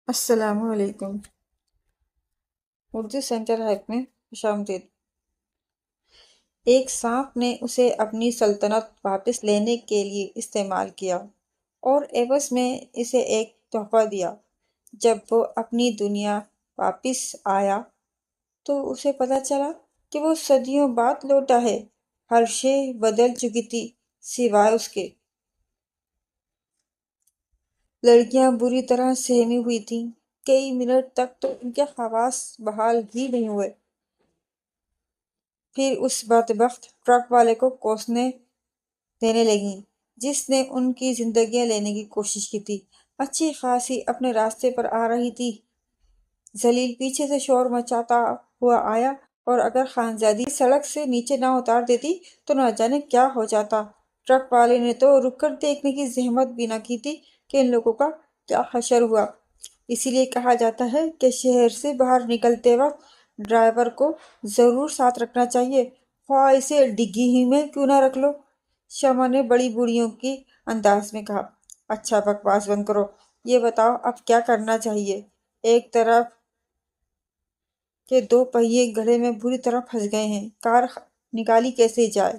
السلام علیکم۔ Urdu centre hack میں خوش آمدید۔ ایک سانپ نے اسے اپنی سلطنت واپس لینے کے لیے استعمال کیا اور عوض میں اسے ایک تحفہ دیا۔ جب وہ اپنی دنیا واپس آیا تو اسے پتہ چلا کہ وہ صدیوں بعد لوٹا ہے۔ ہر شے بدل چکی تھی سوائے اس کے۔ لڑکیاں بری طرح سہمی ہوئی تھیں۔ کئی منٹ تک تو ان کے حواس بحال ہی نہیں ہوئے۔ پھر اس بدبخت ٹرک والے کو کوسنے دینے لگیں جس نے ان کی زندگیاں لینے کی کوشش کی تھی۔ اچھی خاصی اپنے راستے پر آ رہی تھی۔ ذلیل پیچھے سے شور مچاتا ہوا آیا اور اگر خانزادی سڑک سے نیچے نہ اتار دیتی تو نہ جانے کیا ہو جاتا۔ ٹرک والے نے تو رک کر دیکھنے کی زحمت بھی نہ کی تھی کہ ان لوگوں کا کیا حشر ہوا۔ اسی لیے کہا جاتا ہے کہ شہر سے باہر نکلتے وقت ڈرائیور کو ضرور ساتھ رکھنا چاہیے، خواہ اسے ڈگی ہی میں کیوں نہ رکھ لو۔ شمع نے بڑی بوڑھیوں کی انداز میں کہا۔ اچھا بکواس بند کرو، یہ بتاؤ اب کیا کرنا چاہیے؟ ایک طرف کے دو پہیے گڑھے میں بری طرح پھنس گئے ہیں، کار نکالی کیسے جائے؟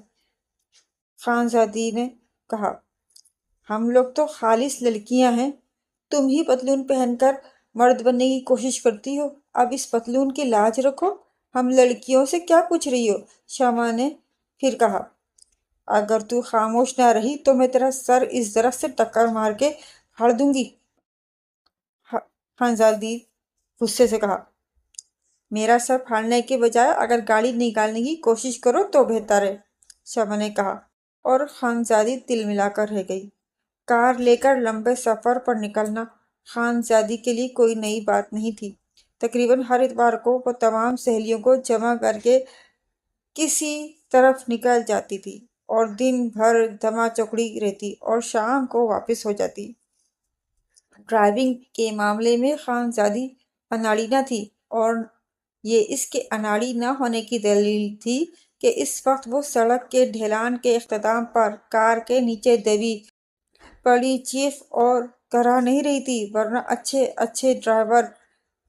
خانزادی نے کہا۔ ہم لوگ تو خالص لڑکیاں ہیں، تم ہی پتلون پہن کر مرد بننے کی کوشش کرتی ہو، اب اس پتلون کی لاج رکھو، ہم لڑکیوں سے کیا پوچھ رہی ہو؟ شمع نے پھر کہا۔ اگر تو خاموش نہ رہی تو میں تیرا سر اس درخت سے ٹکر مار کے پھاڑ دوں گی۔ خانزادی غصے سے کہا۔ میرا سر پھاڑنے کے بجائے اگر گاڑی نکالنے کی کوشش کرو تو بہتر ہے، شمع نے کہا، اور خانزادی تل ملا کر رہ گئی۔ کار لے کر لمبے سفر پر نکلنا خانزادی کے لیے کوئی نئی بات نہیں تھی۔ تقریباً ہر اتوار کو وہ تمام سہیلیوں کو جمع کر کے کسی طرف نکل جاتی تھی اور دن بھر دھما چوکڑی رہتی اور شام کو واپس ہو جاتی۔ ڈرائیونگ کے معاملے میں خانزادی اناڑی نہ تھی اور یہ اس کے اناڑی نہ ہونے کی دلیل تھی کہ اس وقت وہ سڑک کے ڈھلان کے اختتام پر کار کے نیچے دبی پڑی چیخ اور کرا نہیں رہی تھی، ورنہ اچھے ڈرائیور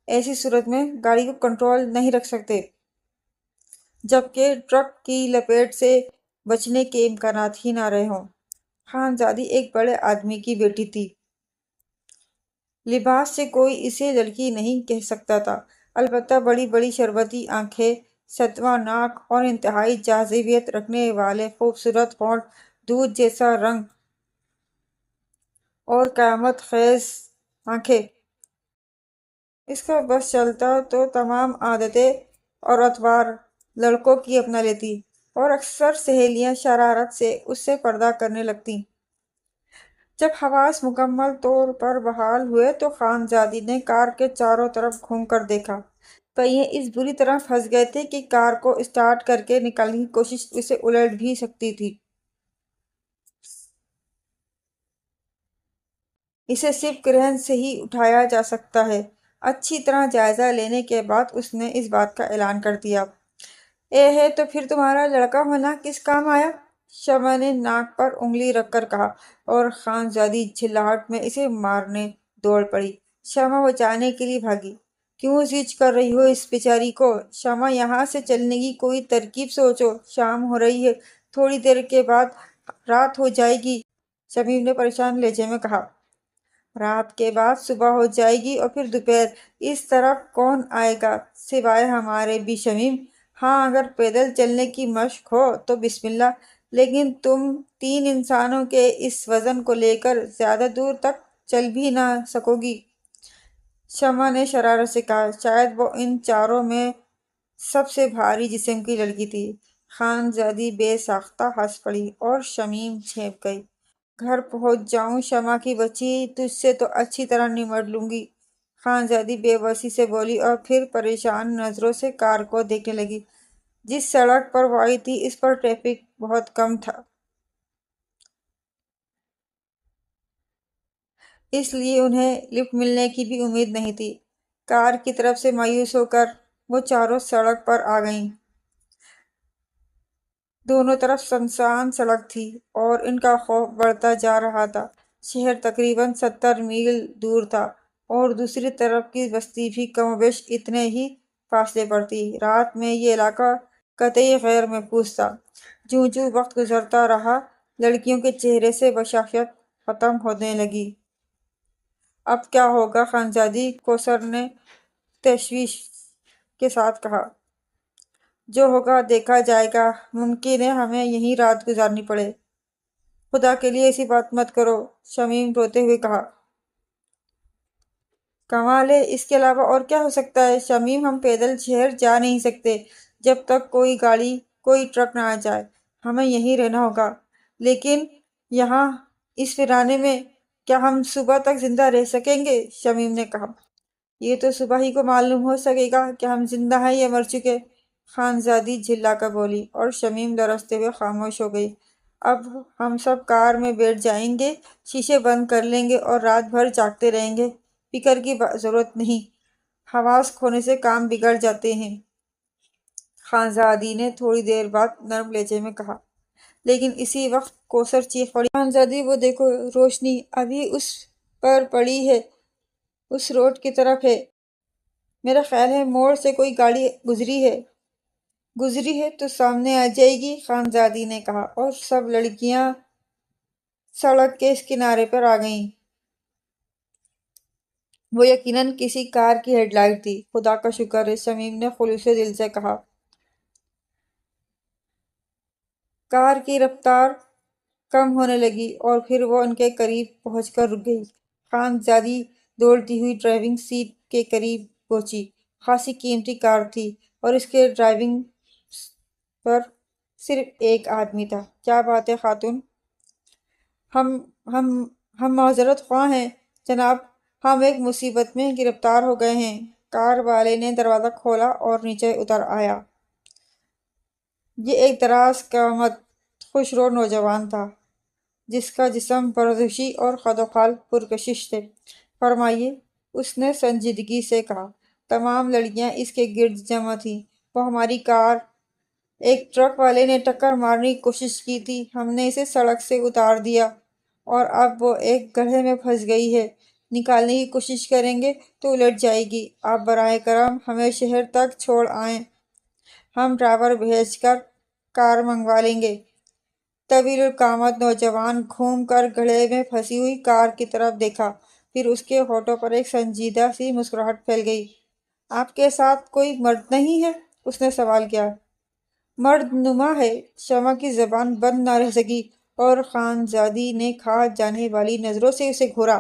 ایسی صورت میں گاڑی کو کنٹرول نہیں رکھ سکتے، جبکہ ٹرک کی لپیٹ سے بچنے کے امکانات ہی نہ رہے ہوں۔ خانزادی ایک بڑے آدمی کی بیٹی تھی۔ لباس سے کوئی اسے لڑکی نہیں کہہ سکتا تھا، البتہ بڑی بڑی شربتی آنکھیں، سطوح ناک اور انتہائی جاذبیت رکھنے والے خوبصورت ہونٹ، دودھ جیسا رنگ اور قیامت خیز آنکھیں۔ اس کا بس چلتا تو تمام عادتیں اور اطوار لڑکوں کی اپنا لیتی اور اکثر سہیلیاں شرارت سے اس سے پردہ کرنے لگتیں۔ جب حواس مکمل طور پر بحال ہوئے تو خانزادی نے کار کے چاروں طرف گھوم کر دیکھا۔ پہیے اس بری طرح پھنس گئے تھے کہ کار کو اسٹارٹ کر کے نکلنے کی کوشش اسے الٹ بھی سکتی تھی۔ اسے صرف کرین سے ہی اٹھایا جا سکتا ہے۔ اچھی طرح جائزہ لینے کے بعد اس نے اس بات کا اعلان کر دیا۔ اے ہے تو پھر تمہارا لڑکا ہونا کس کام آیا؟ شمع نے ناک پر انگلی رکھ کر کہا اور خانزادی جھلاہٹ میں اسے مارنے دوڑ پڑی۔ شمع بچانے کے لیے بھاگی۔ کیوں زیج کر رہی ہو اس بیچاری کو؟ شمع یہاں سے چلنے کی کوئی ترکیب سوچو، شام ہو رہی ہے، تھوڑی دیر کے بعد رات ہو جائے گی، شمیم نے پریشان لہجے میں کہا۔ رات کے بعد صبح ہو جائے گی اور پھر دوپہر، اس طرف کون آئے گا سوائے ہمارے بھی شمیم؟ ہاں اگر پیدل چلنے کی مشق ہو تو بسم اللہ، لیکن تم 3 انسانوں کے اس وزن کو لے کر زیادہ دور تک چل بھی نہ سکو گی، شمع نے شرارت سے کہا۔ شاید وہ ان چاروں میں سب سے بھاری جسم کی لڑکی تھی۔ خانزادی بے ساختہ ہنس پڑی اور شمیم چھینک گئی۔ گھر پہنچ جاؤں شمع کی بچی، تجھ سے تو اچھی طرح نمٹ لوں گی، خانزادی بے بسی سے بولی اور پھر پریشان نظروں سے کار کو دیکھنے لگی۔ جس سڑک پر وہ آئی تھی اس پر ٹریفک بہت کم تھا، اس لیے انہیں لفٹ ملنے کی بھی امید نہیں تھی۔ کار کی طرف سے مایوس ہو کر وہ چاروں سڑک پر آ گئیں۔ دونوں طرف سنسان سڑک تھی اور ان کا خوف بڑھتا جا رہا تھا۔ شہر تقریباً 70 میل دور تھا اور دوسری طرف کی بستی بھی کم و بیش اتنے ہی فاصلے پر تھی۔ رات میں یہ علاقہ قطعی غیر محفوظ تھا۔ جوں جوں وقت گزرتا رہا، لڑکیوں کے چہرے سے بشاشت ختم ہونے لگی۔ اب کیا ہوگا خانزادی؟ کوثر نے تشویش کے ساتھ کہا۔ جو ہوگا دیکھا جائے گا، ممکن ہے ہمیں یہیں رات گزارنی پڑے۔ خدا کے لیے ایسی بات مت کرو، شمیم روتے ہوئے کہا۔ کمال ہے، اس کے علاوہ اور کیا ہو سکتا ہے؟ شمیم، ہم پیدل شہر جا نہیں سکتے جب تک کوئی گاڑی، کوئی ٹرک نہ آ جائے۔ ہمیں یہیں رہنا ہوگا۔ لیکن یہاں اس ویرانے میں کیا ہم صبح تک زندہ رہ سکیں گے؟ شمیم نے کہا۔ یہ تو صبح ہی کو معلوم ہو سکے گا کہ ہم زندہ ہیں یا مر چکے، خانزادی جھلا کر بولی، اور شمیم لرزتے ہوئے خاموش ہو گئی۔ اب ہم سب کار میں بیٹھ جائیں گے، شیشے بند کر لیں گے اور رات بھر جاگتے رہیں گے۔ فکر کی ضرورت نہیں، حواس کھونے سے کام بگڑ جاتے ہیں، خانزادی نے تھوڑی دیر بعد نرم لہجے میں کہا۔ لیکن اسی وقت کوثر چیخ پڑی، خانزادی وہ دیکھو، روشنی ابھی اس پر پڑی ہے، اس روڈ کی طرف ہے۔ میرا خیال ہے موڑ سے کوئی گاڑی گزری ہے تو سامنے آ جائے گی، خانزادی نے کہا، اور سب لڑکیاں سڑک کے اس کنارے پر آ گئیں۔ وہ یقیناً کسی کار کی ہیڈ لائٹ تھی۔ خدا کا شکر ہے، شمیم نے خلوص دل سے کہا۔ کار کی رفتار کم ہونے لگی اور پھر وہ ان کے قریب پہنچ کر رک گئی۔ خانزادی دوڑتی ہوئی ڈرائیونگ سیٹ کے قریب پہنچی۔ خاصی قیمتی کار تھی اور اس کے ڈرائیونگ پر صرف ایک آدمی تھا۔ کیا بات ہے خاتون، ہم معذرت خواہ ہیں جناب، ہم ایک مصیبت میں گرفتار ہو گئے ہیں۔ کار والے نے دروازہ کھولا اور نیچے اتر آیا۔ یہ ایک دراز قامت، خوش رو نوجوان تھا جس کا جسم پرجوشی اور خدوخال پرکشش تھے۔ فرمائیے، اس نے سنجیدگی سے کہا۔ تمام لڑکیاں اس کے گرد جمع تھیں۔ وہ ہماری کار، ایک ٹرک والے نے ٹکر مارنے کی کوشش کی تھی، ہم نے اسے سڑک سے اتار دیا اور اب وہ ایک گڑھے میں پھنس گئی ہے۔ نکالنے کی کوشش کریں گے تو الٹ جائے گی۔ آپ براہ کرم ہمیں شہر تک چھوڑ آئیں، ہم ڈرائیور بھیج کر کار منگوا لیں گے۔ طویل القامت نوجوان گھوم کر گڑھے میں پھنسی ہوئی کار کی طرف دیکھا، پھر اس کے ہونٹوں پر ایک سنجیدہ سی مسکراہٹ پھیل گئی۔ آپ کے ساتھ کوئی مرد نہیں ہے؟ اس نے سوال کیا۔ مرد نما ہے، شمع کی زبان بند نہ رہ سکی اور خانزادی نے کھا جانے والی نظروں سے اسے گھورا۔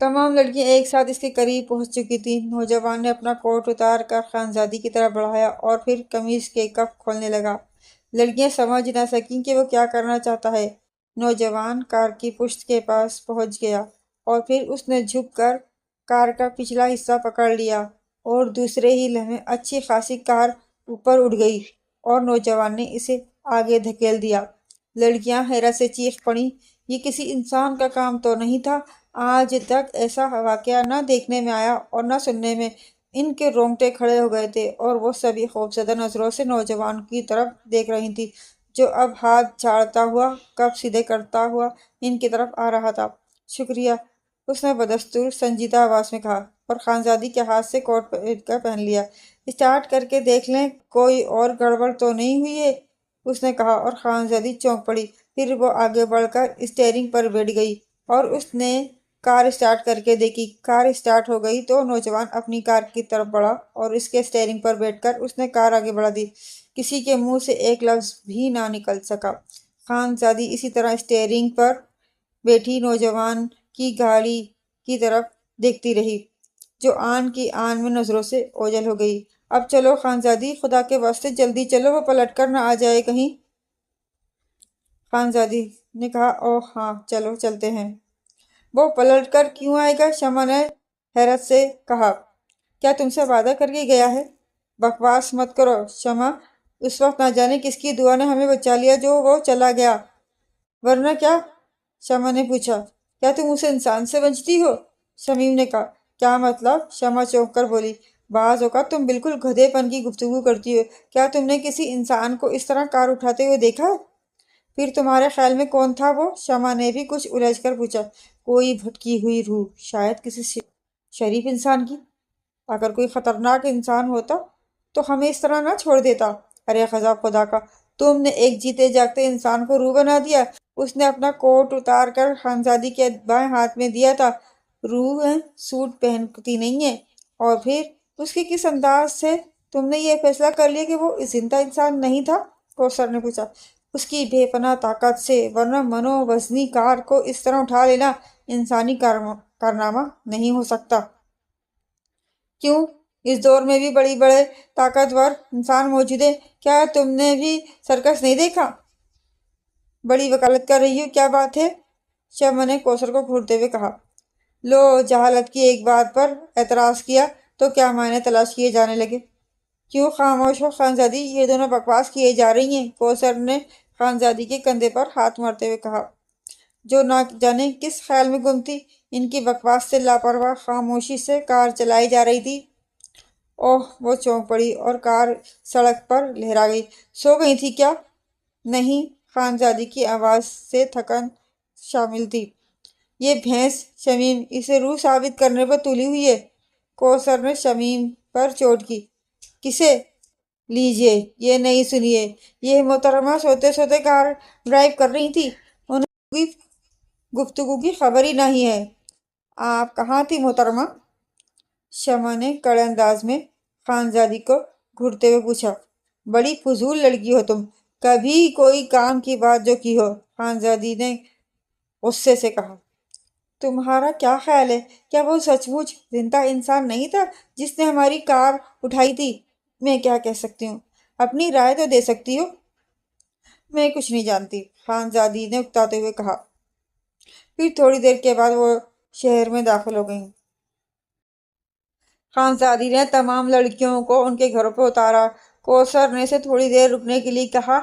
تمام لڑکیاں ایک ساتھ اس کے قریب پہنچ چکی تھیں۔ نوجوان نے اپنا کوٹ اتار کر خانزادی کی طرف بڑھایا اور پھر قمیض کے کف کھولنے لگا۔ لڑکیاں سمجھ نہ سکیں کہ وہ کیا کرنا چاہتا ہے۔ نوجوان کار کی پشت کے پاس پہنچ گیا اور پھر اس نے جھک کر کار کا پچھلا حصہ پکڑ لیا اور دوسرے ہی لمحے اچھی خاصی کار اوپر اٹھ گئی اور نوجوان نے اسے آگے دھکیل دیا۔ لڑکیاں حیرت سے چیخ پڑیں۔ یہ کسی انسان کا کام تو نہیں تھا، آج تک ایسا واقعہ نہ دیکھنے میں آیا اور نہ سننے میں۔ ان کے رونگٹے کھڑے ہو گئے تھے اور وہ سبھی خوفزدہ نظروں سے نوجوان کی طرف دیکھ رہی تھیں جو اب ہاتھ جھاڑتا ہوا، کف سیدھے کرتا ہوا ان کی طرف آ رہا تھا۔ شکریہ، اس نے بدستور سنجیدہ آواز میں کہا اور خانزادی کے ہاتھ سے کوٹ پہن لیا۔ اسٹارٹ کر کے دیکھ لیں، کوئی اور گڑبڑ تو نہیں ہوئی ہے؟ اس نے کہا اور خانزادی چونک پڑی۔ پھر وہ آگے بڑھ کر اسٹیئرنگ پر بیٹھ گئی اور اس نے کار اسٹارٹ کر کے دیکھی۔ کار اسٹارٹ ہو گئی تو نوجوان اپنی کار کی طرف بڑھا اور اس کے اسٹیئرنگ پر بیٹھ کر اس نے کار آگے بڑھا دی۔ کسی کے منہ سے ایک لفظ بھی نہ نکل سکا۔ خانزادی اسی طرح اسٹیئرنگ پر بیٹھی نوجوان کی گاڑی کی طرف دیکھتی رہی جو آن کی آن میں نظروں سے اوجھل ہو گئی۔ اب چلو خانزادی، خدا کے واسطے جلدی چلو، وہ پلٹ کر نہ آ جائے کہیں، خانزادی نے کہا۔ اوہ ہاں، چلو چلتے ہیں۔ وہ پلٹ کر کیوں آئے گا؟ شمع نے حیرت سے کہا۔ کیا تم سے وعدہ کر کے گیا ہے؟ بکواس مت کرو شمع، اس وقت نہ جانے کس کی دعا نے ہمیں بچا لیا جو وہ چلا گیا۔ ورنہ کیا؟ شمع نے پوچھا۔ کیا تم اسے انسان سے سمجھتی ہو؟ شمیم نے کہا۔ کیا مطلب؟ شمع چونک کر بولی۔ بعض اوقات تم بالکل گدھے پن کی گفتگو کرتی ہو۔ کیا تم نے کسی انسان کو اس طرح کار اٹھاتے ہوئے دیکھا؟ پھر تمہارے خیال میں کون تھا وہ؟ شمع نے بھی کچھ الجھ کر پوچھا۔ کوئی بھٹکی ہوئی روح، شاید کسی شریف انسان کی۔ اگر کوئی خطرناک انسان ہوتا تو ہمیں اس طرح نہ چھوڑ دیتا۔ ارے خدا کا، تم نے ایک جیتے جاگتے انسان کو روح بنا دیا۔ اس نے اپنا کوٹ اتار کر خانزادی کے بائیں ہاتھ میں دیا تھا۔ روحیں سوٹ پہنتی نہیں ہیں۔ اور پھر اس کے کس انداز سے تم نے یہ فیصلہ کر لیا کہ وہ زندہ انسان نہیں تھا؟ کوثر نے پوچھا۔ اس کی بے پناہ طاقت سے، ورنہ منو وزنی کار کو اس طرح اٹھا لینا انسانی کارنامہ نہیں ہو سکتا۔ کیوں؟ اس دور میں بھی بڑے طاقتور انسان موجود ہیں۔ کیا تم نے بھی سرکس نہیں دیکھا؟ بڑی وکالت کر رہی ہو، کیا بات ہے؟ شمع نے کوثر کو گھورتے ہوئے کہا۔ لو، جہالت کی ایک بات پر اعتراض کیا تو کیا معنی تلاش کیے جانے لگے؟ کیوں خاموش ہو خانزادی؟ یہ دونوں بکواس کیے جا رہی ہیں، کوثر نے خانزادی کے کندھے پر ہاتھ مارتے ہوئے کہا، جو نہ جانے کس خیال میں گم تھی۔ ان کی بکواس سے لاپرواہ خاموشی سے کار چلائی جا رہی تھی۔ اوہ! وہ چونک پڑی اور کار سڑک پر لہرا گئی۔ سو گئی تھی کیا؟ نہیں، خانزادی کی آواز سے تھکن شامل تھی۔ یہ بھینس شمیم اسے روح ثابت کرنے پر تلی ہوئی ہے۔ کوثر نے شمیم پر چوٹ کی۔ کسے؟ لیجئے، یہ نہیں سنیے، یہ محترمہ سوتے سوتے کار ڈرائیو کر رہی تھی، انہیں گفتگو کی خبر ہی نہیں ہے۔ آپ کہاں تھی محترمہ؟ شمع نے کڑے انداز میں خانزادی کو گھورتے ہوئے پوچھا۔ بڑی فضول لڑکی ہو تم، کبھی کوئی کام کی بات جو کی ہو؟ خانزادی نے غصے سے کہا۔ تمہارا کیا خیال ہے؟ کیا وہ سچ مچ زندہ انسان نہیں تھا جس نے ہماری کار اٹھائی تھی؟ میں کیا کہہ سکتی ہوں؟ اپنی رائے تو دے سکتی ہو۔ میں کچھ نہیں جانتی، خانزادی نے اکتاتے ہوئے کہا۔ پھر تھوڑی دیر کے بعد وہ شہر میں داخل ہو گئیں۔ خانزادی نے تمام لڑکیوں کو ان کے گھروں پہ اتارا۔ کوثر نے اسے تھوڑی دیر رکنے کے لیے کہا،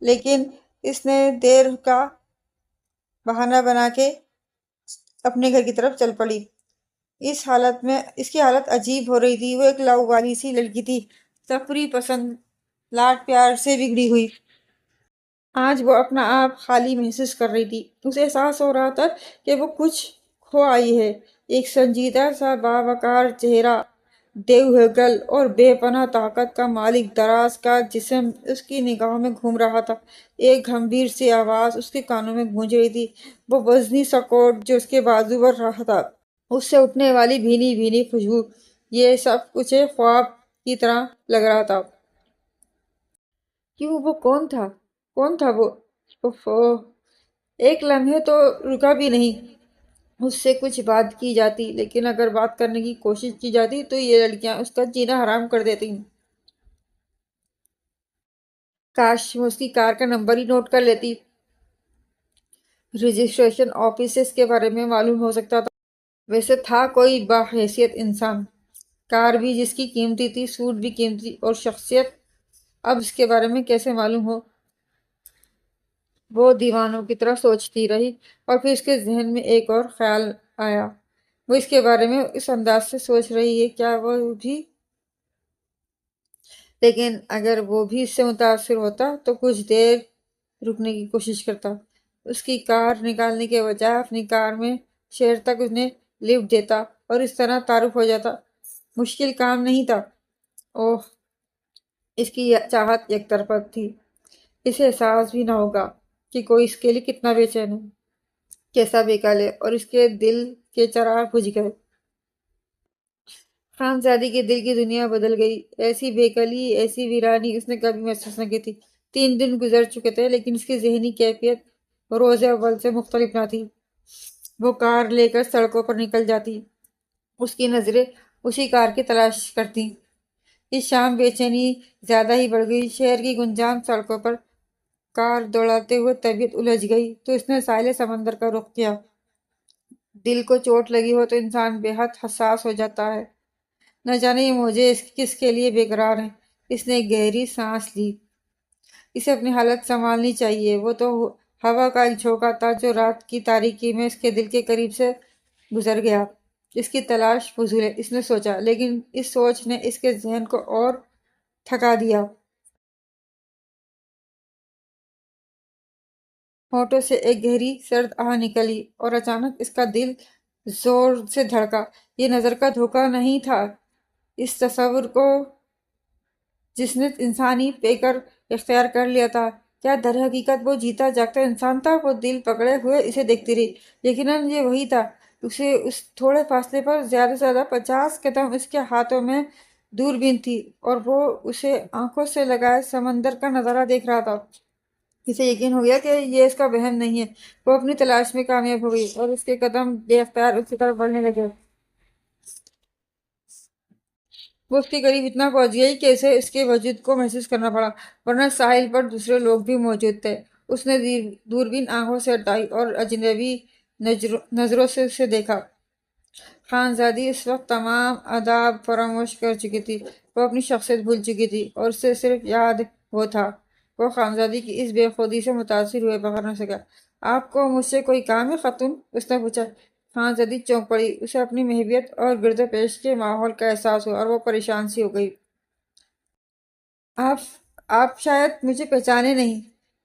لیکن اس نے دیر کا بہانہ بنا کے اپنے گھر کی طرف چل پڑی۔ اس کی حالت عجیب ہو رہی تھی۔ وہ ایک لاؤبالی سی لڑکی تھی، تفریح پسند، لاڈ پیار سے بگڑی ہوئی۔ آج وہ اپنا آپ خالی محسوس کر رہی تھی۔ اسے احساس ہو رہا تھا کہ وہ کچھ کھو آئی ہے۔ ایک سنجیدہ سا باوقار چہرہ، دے ہوئے گل اور بے پناہ طاقت کا مالک دراز کا جسم اس کی نگاہوں میں گھوم رہا تھا۔ ایک گمبھیر سی آواز اس کے کانوں میں گونج رہی تھی۔ وہ وزنی سا کوٹ جو اس کے بازو پر رہا تھا، اس سے اٹھنے والی بھینی بھینی خوشبو، یہ سب کچھ ایک خواب کی طرح لگ رہا تھا۔ کیوں؟ وہ کون تھا؟ کون تھا وہ؟ ایک لمحے تو رکا بھی نہیں۔ اس سے کچھ بات کی جاتی، لیکن اگر بات کرنے کی کوشش کی جاتی تو یہ لڑکیاں اس کا جینا حرام کر دیتی۔ کاش وہ اس کی کار کا نمبر ہی نوٹ کر لیتی۔ رجسٹریشن آفس سے اس کے بارے میں معلوم ہو سکتا تھا۔ ویسے تھا کوئی باحیثیت انسان، کار بھی جس کی قیمتی تھی، سوٹ بھی قیمتی، اور شخصیت، اب اس کے بارے میں کیسے معلوم ہو؟ وہ دیوانوں کی طرح سوچتی رہی، اور پھر اس کے ذہن میں ایک اور خیال آیا۔ وہ اس کے بارے میں اس انداز سے سوچ رہی ہے، کیا وہ بھی؟ لیکن اگر وہ بھی اس سے متاثر ہوتا تو کچھ دیر رکنے کی کوشش کرتا، اس کی کار نکالنے کے بجائے اپنی کار میں شہر تک انہیں لفٹ دیتا اور اس طرح تعارف ہو جاتا۔ مشکل کام نہیں تھا۔ اوہ! اس کی چاہت یک طرفہ تھی۔ اسے احساس بھی نہ ہوگا کہ کوئی اس کے لیے کتنا بے چین ہے، کیسا بے قل ہے، اور اس کے دل کے چراغ بجھ گئے۔ خانزادی کے دل کی دنیا بدل گئی۔ ایسی بے قلی، ایسی ویرانی اس نے کبھی محسوس نہ کی تھی۔ 3 دن گزر چکے تھے، لیکن اس کی ذہنی کیفیت روز اول سے مختلف نہ تھی۔ وہ کار لے کر سڑکوں پر نکل جاتی، اس کی نظریں اسی کار کی تلاش کرتی۔ اس شام بے چینی زیادہ ہی بڑھ گئی۔ شہر کی گنجان سڑکوں پر کار دوڑاتے ہوئے طبیعت الجھ گئی تو اس نے ساحل سمندر کا رخ کیا۔ دل کو چوٹ لگی ہو تو انسان بے حد حساس ہو جاتا ہے۔ نہ جانے یہ موجیں کس کے لیے بے قرار ہیں۔ اس نے گہری سانس لی۔ اسے اپنی حالت سنبھالنی چاہیے۔ وہ تو ہوا کا ایک جھونکا تھا جو رات کی تاریکی میں اس کے دل کے قریب سے گزر گیا۔ اس کی تلاش فضول ہے، اس نے سوچا، لیکن اس سوچ نے اس کے ذہن کو اور تھکا دیا۔ ہونٹوں سے ایک گہری سرد آہ نکلی اور اچانک اس کا دل زور سے دھڑکا۔ یہ نظر کا دھوکہ نہیں تھا، اس تصور کو جس نے انسانی پیکر اختیار کر لیا تھا۔ کیا در حقیقت وہ جیتا جاگتا انسان تھا؟ وہ دل پکڑے ہوئے اسے دیکھتی رہی۔ یقیناً یہ وہی تھا۔ اسے اس تھوڑے فاصلے پر زیادہ سے زیادہ 50 قدم اس کے ہاتھوں میں دوربین تھی اور وہ اسے آنکھوں سے لگائے سمندر کا نظارہ دیکھ رہا تھا۔ اسے یقین ہو گیا کہ یہ اس کا وہم نہیں ہے۔ وہ اپنی تلاش میں کامیاب ہو گئی اور اس کے قدم بے اختیار اس کی طرف بڑھنے لگے۔ وہ اس کے قریب اتنا پہنچ گئی کہ اسے اس کے وجود کو محسوس کرنا پڑا، ورنہ ساحل پر دوسرے لوگ بھی موجود تھے۔ اس نے دوربین آنکھوں سے ہٹائی اور اجنبی نظروں سے اسے دیکھا۔ خانزادی اس وقت تمام آداب فراموش کر چکی تھی۔ وہ اپنی شخصیت بھول چکی تھی اور اسے صرف یاد وہ تھا۔ وہ خانزادی کی اس بے خودی سے متاثر ہوئے بغیر نہ سکا۔ آپ کو مجھ سے کوئی کام ہے خاتون؟ اس نے پوچھا۔ خانزادی چونک پڑی۔ اسے اپنی محبیت اور گرد و پیش کے ماحول کا احساس ہوا اور وہ پریشان سی ہو گئی۔ آپ شاید مجھے پہچانے نہیں۔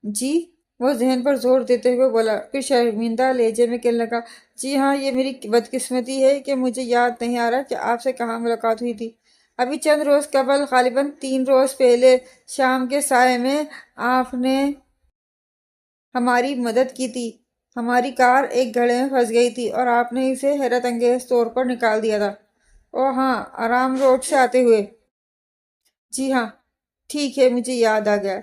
جی، وہ ذہن پر زور دیتے ہوئے بولا، پھر شرمندہ لہجے میں کہنے لگا، جی ہاں، یہ میری بدقسمتی ہے کہ مجھے یاد نہیں آ رہا کہ آپ سے کہاں ملاقات ہوئی تھی۔ ابھی چند روز قبل، غالباً 3 روز پہلے شام کے سائے میں آپ نے ہماری مدد کی تھی۔ ہماری کار ایک گڑھے میں پھنس گئی تھی اور آپ نے اسے حیرت انگیز طور پر نکال دیا تھا۔ اوہ ہاں، آرام روڈ سے آتے ہوئے۔ جی ہاں، ٹھیک ہے، مجھے یاد آ گیا۔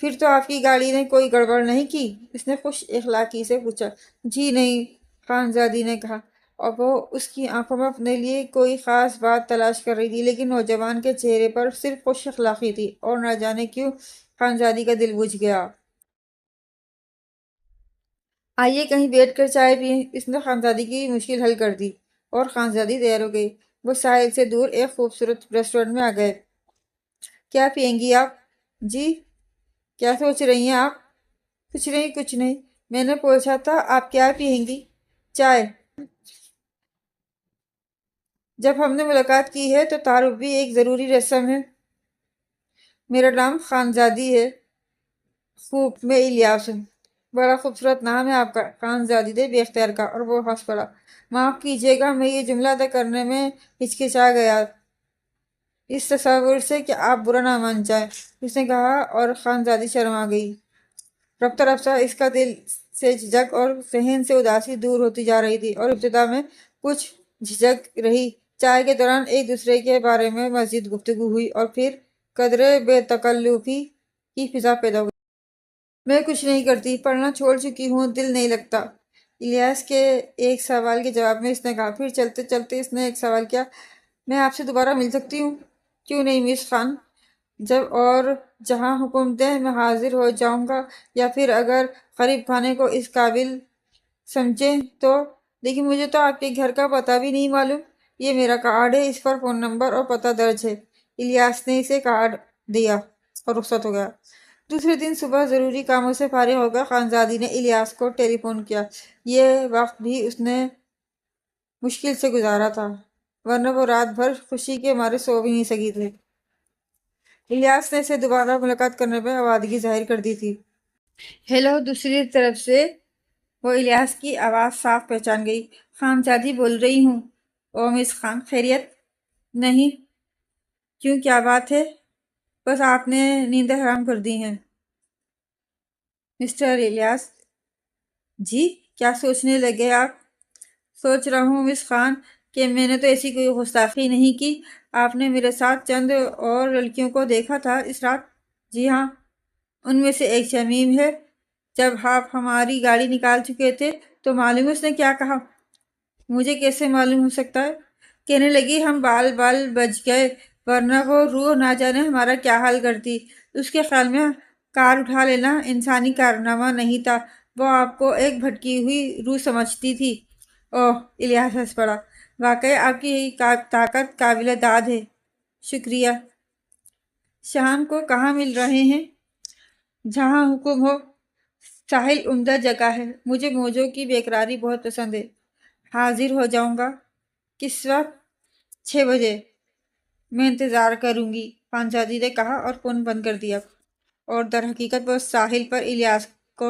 پھر تو آپ کی گاڑی نے کوئی گڑبڑ نہیں کی؟ اس نے خوش اخلاقی سے پوچھا۔ جی نہیں، خانزادی نے کہا، اور وہ اس کی آنکھوں میں اپنے لیے کوئی خاص بات تلاش کر رہی تھی، لیکن نوجوان کے چہرے پر صرف خوش اخلاقی تھی اور نہ جانے کیوں خانزادی کا دل بجھ گیا۔ آئیے کہیں بیٹھ کر چائے پئیں۔ اس نے خانزادی کی مشکل حل کر دی اور خانزادی تیار ہو گئی۔ وہ ساحل سے دور ایک خوبصورت ریسٹورینٹ میں آ گئے۔ کیا پئیں گی آپ؟ جی، کیا سوچ رہی ہیں آپ؟ کچھ نہیں، کچھ نہیں، میں نے پوچھا تھا آپ کیا پئیں گی؟ چائے۔ جب ہم نے ملاقات کی ہے تو تعارف بھی ایک ضروری رسم ہے۔ میرا نام خانزادی ہے۔ خوب، میں الیاس ہوں۔ بڑا خوبصورت نام ہے آپ کا، خانزادی نے بے اختیار کہا اور وہ ہنس پڑا۔ معاف کیجیے گا، میں یہ جملہ ادا کرنے میں ہچکچا گیا اس تصور سے کہ آپ برا نہ مان جائیں، اس نے کہا اور خانزادی شرما گئی۔ رفتہ رفتہ اس کا دل سے جھجک اور ذہن سے اداسی دور ہوتی جا رہی تھی اور ابتدا میں کچھ جھجک رہی۔ چائے کے دوران ایک دوسرے کے بارے میں مزید گفتگو ہوئی اور پھر قدرے بے تکلفی کی فضا پیدا ہوئی۔ میں کچھ نہیں کرتی، پڑھنا چھوڑ چکی ہوں، دل نہیں لگتا، الیاس کے ایک سوال کے جواب میں اس نے کہا۔ پھر چلتے چلتے اس نے ایک سوال کیا، میں آپ سے دوبارہ مل سکتی ہوں؟ کیوں نہیں مس خان، جب اور جہاں حکم دیں میں حاضر ہو جاؤں گا، یا پھر اگر غریب خانے کو اس قابل سمجھیں تو۔ لیکن مجھے تو آپ کے گھر کا پتہ بھی نہیں معلوم۔ یہ میرا کارڈ ہے، اس پر فون نمبر اور پتہ درج ہے۔ الیاس نے اسے کارڈ دیا اور رخصت ہو گیا۔ دوسرے دن صبح ضروری کاموں سے فارغ ہو کر خانزادی نے الیاس کو ٹیلی فون کیا۔ یہ وقت بھی اس نے مشکل سے گزارا تھا، ورنہ وہ رات بھر خوشی کے مارے سو بھی نہیں سکی تھے۔ الیاس نے اسے دوبارہ ملاقات کرنے پہ آمادگی ظاہر کر دی تھی۔ ہیلو، دوسری طرف سے وہ الیاس کی آواز صاف پہچان گئی۔ خانزادی بول رہی ہوں۔ او مس خان، خیریت؟ نہیں۔ کیوں، کیا بات ہے؟ بس آپ نے نیندیں حرام کر دی ہیں۔ مسٹر الیاس؟ جی، کیا سوچنے لگے آپ؟ سوچ رہا ہوں مس خان کہ میں نے تو ایسی کوئی گستاخی نہیں کی۔ آپ نے میرے ساتھ چند اور لڑکیوں کو دیکھا تھا اس رات؟ جی ہاں، ان میں سے ایک شمیم ہے۔ جب آپ ہماری گاڑی نکال چکے تھے تو معلوم اس نے کیا کہا؟ مجھے کیسے معلوم ہو سکتا ہے؟ کہنے لگی ہم بال بال بچ گئے، ورنہ وہ روح نہ جانے ہمارا کیا حال کرتی۔ اس کے خیال میں کار اٹھا لینا انسانی کارنامہ نہیں تھا، وہ آپ کو ایک بھٹکی ہوئی روح سمجھتی تھی۔ اوہ، الیاس ہنس پڑا، واقعی آپ کی طاقت قابل داد ہے۔ شکریہ۔ شام کو کہاں مل رہے ہیں؟ جہاں حکم ہو۔ ساحل عمدہ جگہ ہے، مجھے موجوں کی بے قراری بہت پسند ہے۔ حاضر ہو جاؤں گا۔ کس وقت؟ 6 بجے۔ میں انتظار کروں گی، خانزادی نے کہا اور فون بند کر دیا، اور در حقیقت وہ ساحل پر الیاس کو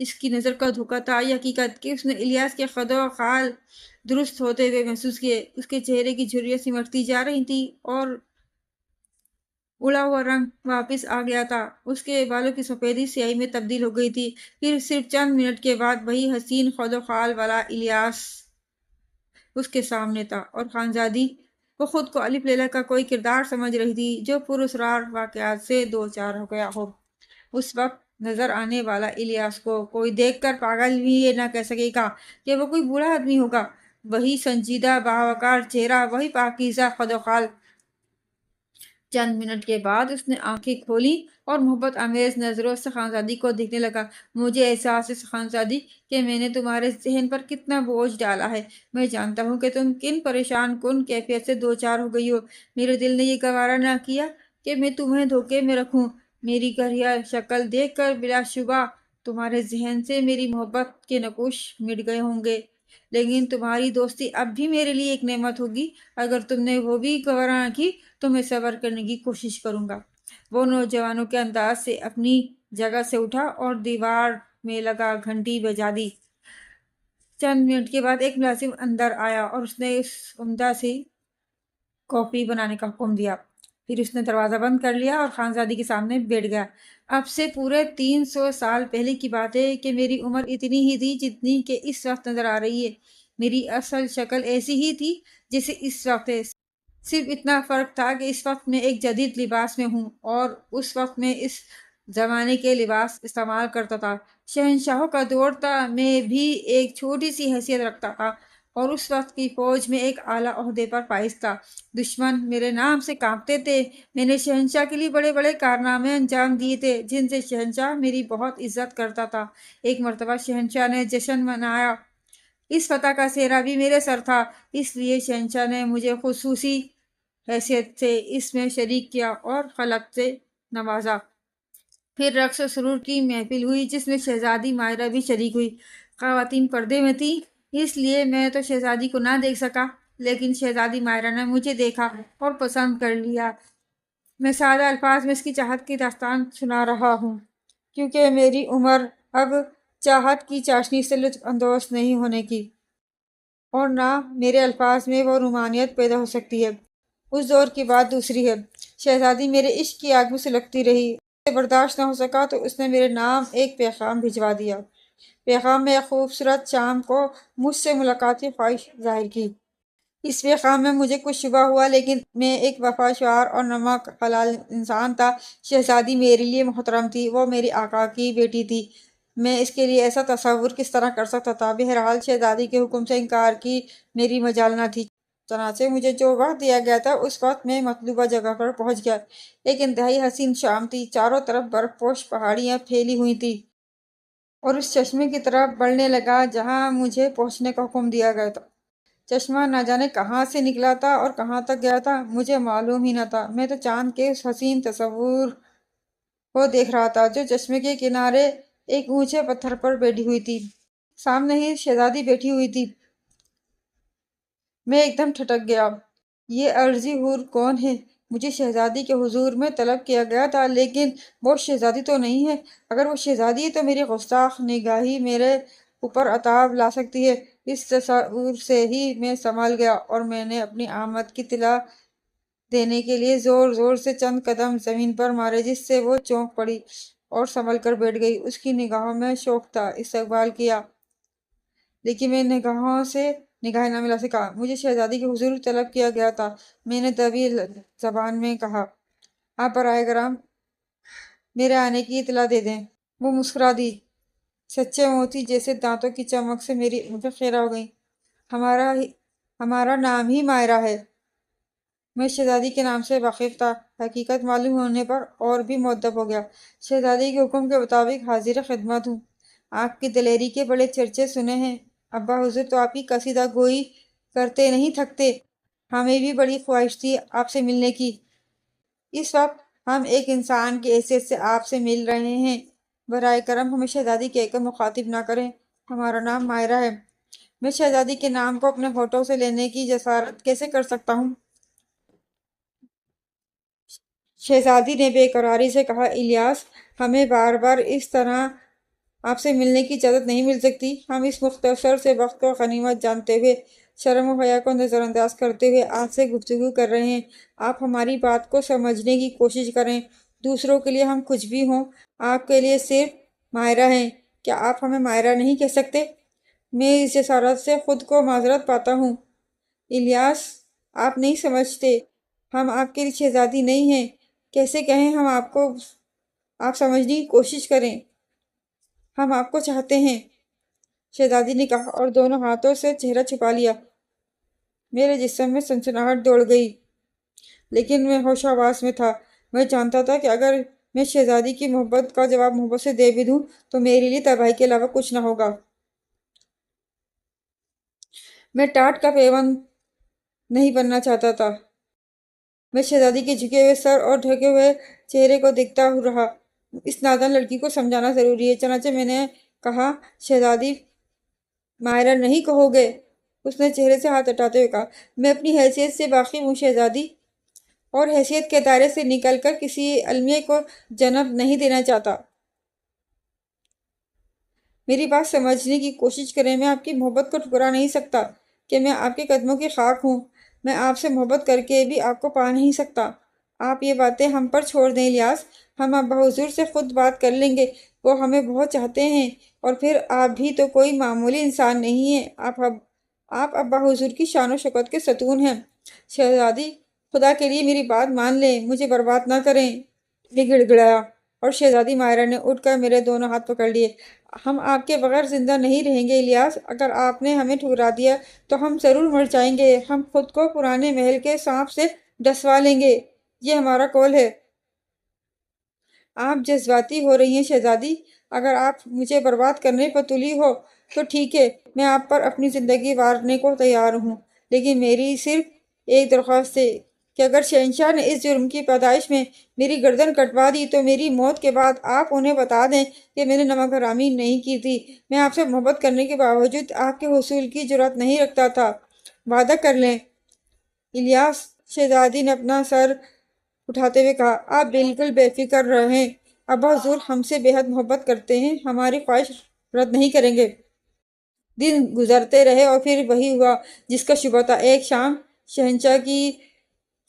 اس کی نظر کا دھوکہ تھا یہ حقیقت کہ اس نے الیاس کے خد و خال درست ہوتے ہوئے محسوس کیے۔ اس کے چہرے کی جھریاں سمٹتی جا رہی تھی اور اڑا ہوا رنگ واپس آ گیا تھا۔ اس کے بالوں کی سفیدی سیاہی میں تبدیل ہو گئی تھی۔ پھر صرف چند منٹ کے بعد وہی حسین خد و خال والا الیاس اس کے سامنے تھا، اور خانزادی وہ خود کو الف لیلا کا کوئی کردار سمجھ رہی تھی جو پراسرار واقعات سے دو چار ہو گیا ہو۔ اس وقت نظر آنے والا الیاس کو کوئی دیکھ کر پاگل بھی یہ نہ کہہ سکے گا کہ وہ کوئی بوڑھا آدمی ہوگا۔ وہی سنجیدہ باوقار چہرہ، وہی پاکیزہ خد و خال۔ چند منٹ کے بعد اس نے آنکھیں کھولی اور محبت آمیز نظروں سے خانزادی کو دیکھنے لگا۔ مجھے احساس ہے خانزادی کہ میں نے تمہارے ذہن پر کتنا بوجھ ڈالا ہے۔ میں جانتا ہوں کہ تم کن پریشان کن کیفیت سے دو چار ہو گئی ہو۔ میرے دل نے یہ گوارا نہ کیا کہ میں تمہیں دھوکے میں رکھوں۔ میری گھریا شکل دیکھ کر بلا شبہ تمہارے ذہن سے میری محبت کے نقوش مٹ گئے ہوں گے، لیکن تمہاری دوستی اب بھی میرے لیے ایک نعمت ہوگی۔ اگر تم نے وہ بھی گوارا نہ کی تو میں صبر کرنے کی کوشش کروں گا۔ وہ نوجوانوں کے انداز سے اپنی جگہ سے اٹھا اور دیوار میں لگا گھنٹی بجا دی۔ چند منٹ کے بعد ایک ملازم اندر آیا اور اس نے اس عمدہ سے کافی بنانے کا حکم دیا۔ پھر اس نے دروازہ بند کر لیا اور خانزادی کے سامنے بیٹھ گیا۔ اب سے پورے 300 سال پہلے کی بات ہے کہ میری عمر اتنی ہی تھی جتنی کہ اس وقت نظر آ رہی ہے۔ میری اصل شکل ایسی ہی تھی جیسے اس وقت ہے، صرف اتنا فرق تھا کہ اس وقت میں ایک جدید لباس میں ہوں اور اس وقت میں اس زمانے کے لباس استعمال کرتا تھا۔ شہنشاہوں کا دور تھا، میں بھی ایک چھوٹی سی حیثیت رکھتا تھا اور اس وقت کی فوج میں ایک اعلیٰ عہدے پر فائز تھا۔ دشمن میرے نام سے کانپتے تھے۔ میں نے شہنشاہ کے لیے بڑے بڑے کارنامے انجام دیے تھے جن سے شہنشاہ میری بہت عزت کرتا تھا۔ ایک مرتبہ شہنشاہ نے جشن منایا۔ اس فتح کا سہرا بھی میرے سر تھا، اس لیے شہنشاہ نے مجھے خصوصی حیثیت سے اس میں شریک کیا اور خلعت سے نوازا۔ پھر رقص و سرور کی محفل ہوئی جس میں شہزادی مائرہ بھی شریک ہوئی۔ خواتین پردے میں تھیں، اس لیے میں تو شہزادی کو نہ دیکھ سکا، لیکن شہزادی مائرہ نے مجھے دیکھا اور پسند کر لیا۔ میں سادہ الفاظ میں اس کی چاہت کی داستان سنا رہا ہوں کیونکہ میری عمر اب چاہت کی چاشنی سے لطف اندوز نہیں ہونے کی، اور نہ میرے الفاظ میں وہ رومانیت پیدا ہو سکتی ہے۔ اس دور کی بات دوسری ہے۔ شہزادی میرے عشق کی آگ میں سلگتی رہی۔ اسے برداشت نہ ہو سکا تو اس نے میرے نام ایک پیغام بھجوا دیا۔ پیغام میں ایک خوبصورت شام کو مجھ سے ملاقات کی خواہش ظاہر کی۔ اس پیغام میں مجھے کچھ شبہ ہوا، لیکن میں ایک وفادار اور نمک حلال انسان تھا۔ شہزادی میرے لیے محترم تھی، وہ میری آقا کی بیٹی تھی۔ میں اس کے لیے ایسا تصور کس طرح کر سکتا تھا؟ بہرحال شہزادی کے حکم سے انکار کی میری مجال نہ تھی، چنانچہ مجھے جو وقت دیا گیا تھا اس وقت میں مطلوبہ جگہ پر پہنچ گیا۔ ایک انتہائی حسین شام تھی، چاروں طرف برف پوش پہاڑیاں پھیلی ہوئی تھیں اور اس چشمے کی طرف بڑھنے لگا جہاں مجھے پہنچنے کا حکم دیا گیا تھا۔ چشمہ نہ جانے کہاں سے نکلا تھا اور کہاں تک گیا تھا، مجھے معلوم ہی نہ تھا۔ میں تو چاند کے اس حسین تصور کو دیکھ رہا تھا جو چشمے کے کنارے ایک اونچے پتھر پر بیٹھی ہوئی تھی۔ سامنے ہی شہزادی بیٹھی ہوئی تھی۔ میں ایک دم ٹھٹک گیا۔ یہ عارضی حور کون ہے؟ مجھے شہزادی کے حضور میں طلب کیا گیا تھا، لیکن وہ شہزادی تو نہیں ہے۔ اگر وہ شہزادی ہے تو میری گستاخ نگاہی میرے اوپر عتاب لا سکتی ہے۔ اس تصور سے ہی میں سنبھل گیا اور میں نے اپنی آمد کی اطلاع دینے کے لیے زور زور سے چند قدم زمین پر مارے، جس سے وہ چونک پڑی اور سنبھل کر بیٹھ گئی۔ اس کی نگاہوں میں شوق تھا۔ استقبال کیا، لیکن میں نگاہوں سے نگاہیں نہ ملا سکا۔ مجھے شہزادی کے حضور طلب کیا گیا تھا، میں نے دبی زبان میں کہا۔ آپ براہ کرم میرے آنے کی اطلاع دے دیں۔ وہ مسکرا دی، سچے موتی جیسے دانتوں کی چمک سے میری آنکھیں خیرہ ہو گئیں۔ ہمارا نام ہی مائرہ ہے۔ میں شہزادی کے نام سے واقف تھا، حقیقت معلوم ہونے پر اور بھی مؤدب ہو گیا۔ شہزادی کے حکم کے مطابق حاضر خدمت ہوں۔ آپ کی دلیری کے بڑے چرچے سنے ہیں۔ ابا حضور تو آپ کی قصیدہ گوئی کرتے نہیں تھکتے۔ ہمیں بھی بڑی خواہش تھی آپ سے ملنے کی۔ اس وقت ہم ایک انسان کی حیثیت سے آپ سے مل رہے ہیں۔ براہ کرم ہمیں شہزادی کہہ کر مخاطب نہ کریں۔ ہمارا نام مائرہ ہے۔ میں شہزادی کے نام کو اپنے ہونٹوں سے لینے کی جسارت کیسے کر سکتا ہوں؟ شہزادی نے بے قراری سے کہا، الیاس، ہمیں بار بار اس طرح آپ سے ملنے کی اجازت نہیں مل سکتی؟ ہم اس مختصر سے وقت کو غنیمت جانتے ہوئے، شرم و حیا کو نظر انداز کرتے ہوئے آپ سے گفتگو کر رہے ہیں۔ آپ ہماری بات کو سمجھنے کی کوشش کریں۔ دوسروں کے لیے ہم کچھ بھی ہوں، آپ کے لیے صرف ماہرہ ہیں۔ کیا آپ ہمیں ماہرہ نہیں کہہ سکتے؟ میں اس جسارت سے خود کو معذرت پاتا ہوں۔ الیاس، آپ نہیں سمجھتے، ہم آپ کے لیے شہزادی نہیں ہیں۔ کیسے کہیں ہم آپ کو؟ آپ سمجھنے کی کوشش کریں، ہم آپ کو چاہتے ہیں، شہزادی نے کہا اور دونوں ہاتھوں سے چہرہ چھپا لیا۔ میرے جسم میں سنسناہٹ دوڑ گئی، لیکن میں ہوش و حواس میں تھا۔ میں جانتا تھا کہ اگر میں شہزادی کی محبت کا جواب محبت سے دے بھی دوں تو میرے لیے تباہی کے علاوہ کچھ نہ ہوگا۔ میں ٹاٹ کا پیوند نہیں بننا چاہتا تھا۔ میں شہزادی کے جھکے ہوئے سر اور ڈھکے ہوئے چہرے کو دیکھتا رہا۔ اس نادان لڑکی کو سمجھانا ضروری ہے، چنانچہ میں نے کہا، شہزادی ماہرہ نہیں کہو گے؟ اس نے چہرے سے ہاتھ ہٹاتے ہوئے کہا، میں اپنی حیثیت سے واقف ہوں شہزادی، اور حیثیت کے دائرے سے نکل کر کسی المیہ کو جنم نہیں دینا چاہتا۔ میری بات سمجھنے کی کوشش کریں، میں آپ کی محبت کو ٹھکرا نہیں سکتا کہ میں آپ کے قدموں کی خاک ہوں۔ میں آپ سے محبت کر کے بھی آپ کو پا نہیں سکتا۔ آپ یہ باتیں ہم پر چھوڑ دیں الیاس، ہم ابا حضور سے خود بات کر لیں گے، وہ ہمیں بہت چاہتے ہیں، اور پھر آپ بھی تو کوئی معمولی انسان نہیں ہیں، آپ ابا حضور کی شان و شوکت کے ستون ہیں۔ شہزادی، خدا کے لیے میری بات مان لیں، مجھے برباد نہ کریں، یہ گڑ گڑایا، اور شہزادی ماہرہ نے اٹھ کر میرے دونوں ہاتھ پکڑ لیے۔ ہم آپ کے بغیر زندہ نہیں رہیں گے الیاس، اگر آپ نے ہمیں ٹھکرا دیا تو ہم ضرور مر جائیں گے، ہم خود کو پرانے محل کے سانپ سے ڈسوا لیں گے، یہ ہمارا قول ہے۔ آپ جذباتی ہو رہی ہیں شہزادی، اگر آپ مجھے برباد کرنے پر تلی ہو تو ٹھیک ہے، میں آپ پر اپنی زندگی وارنے کو تیار ہوں، لیکن میری صرف ایک درخواست ہے کہ اگر شہنشاہ نے اس جرم کی پیدائش میں میری گردن کٹوا دی تو میری موت کے بعد آپ انہیں بتا دیں کہ میں نے نمک حرامی نہیں کی تھی۔ میں آپ سے محبت کرنے کے باوجود آپ کے حصول کی جرات نہیں رکھتا تھا، وعدہ کر لیں۔ الیاس، شہزادی نے اپنا سر اٹھاتے ہوئے کہا، آپ بالکل بے فکر رہیں، ابا حضور ہم سے بے حد محبت کرتے ہیں، ہماری خواہش رد نہیں کریں گے۔ دن گزرتے رہے اور پھر وہی ہوا جس کا شبہ تھا۔ ایک شام شہنشاہ کی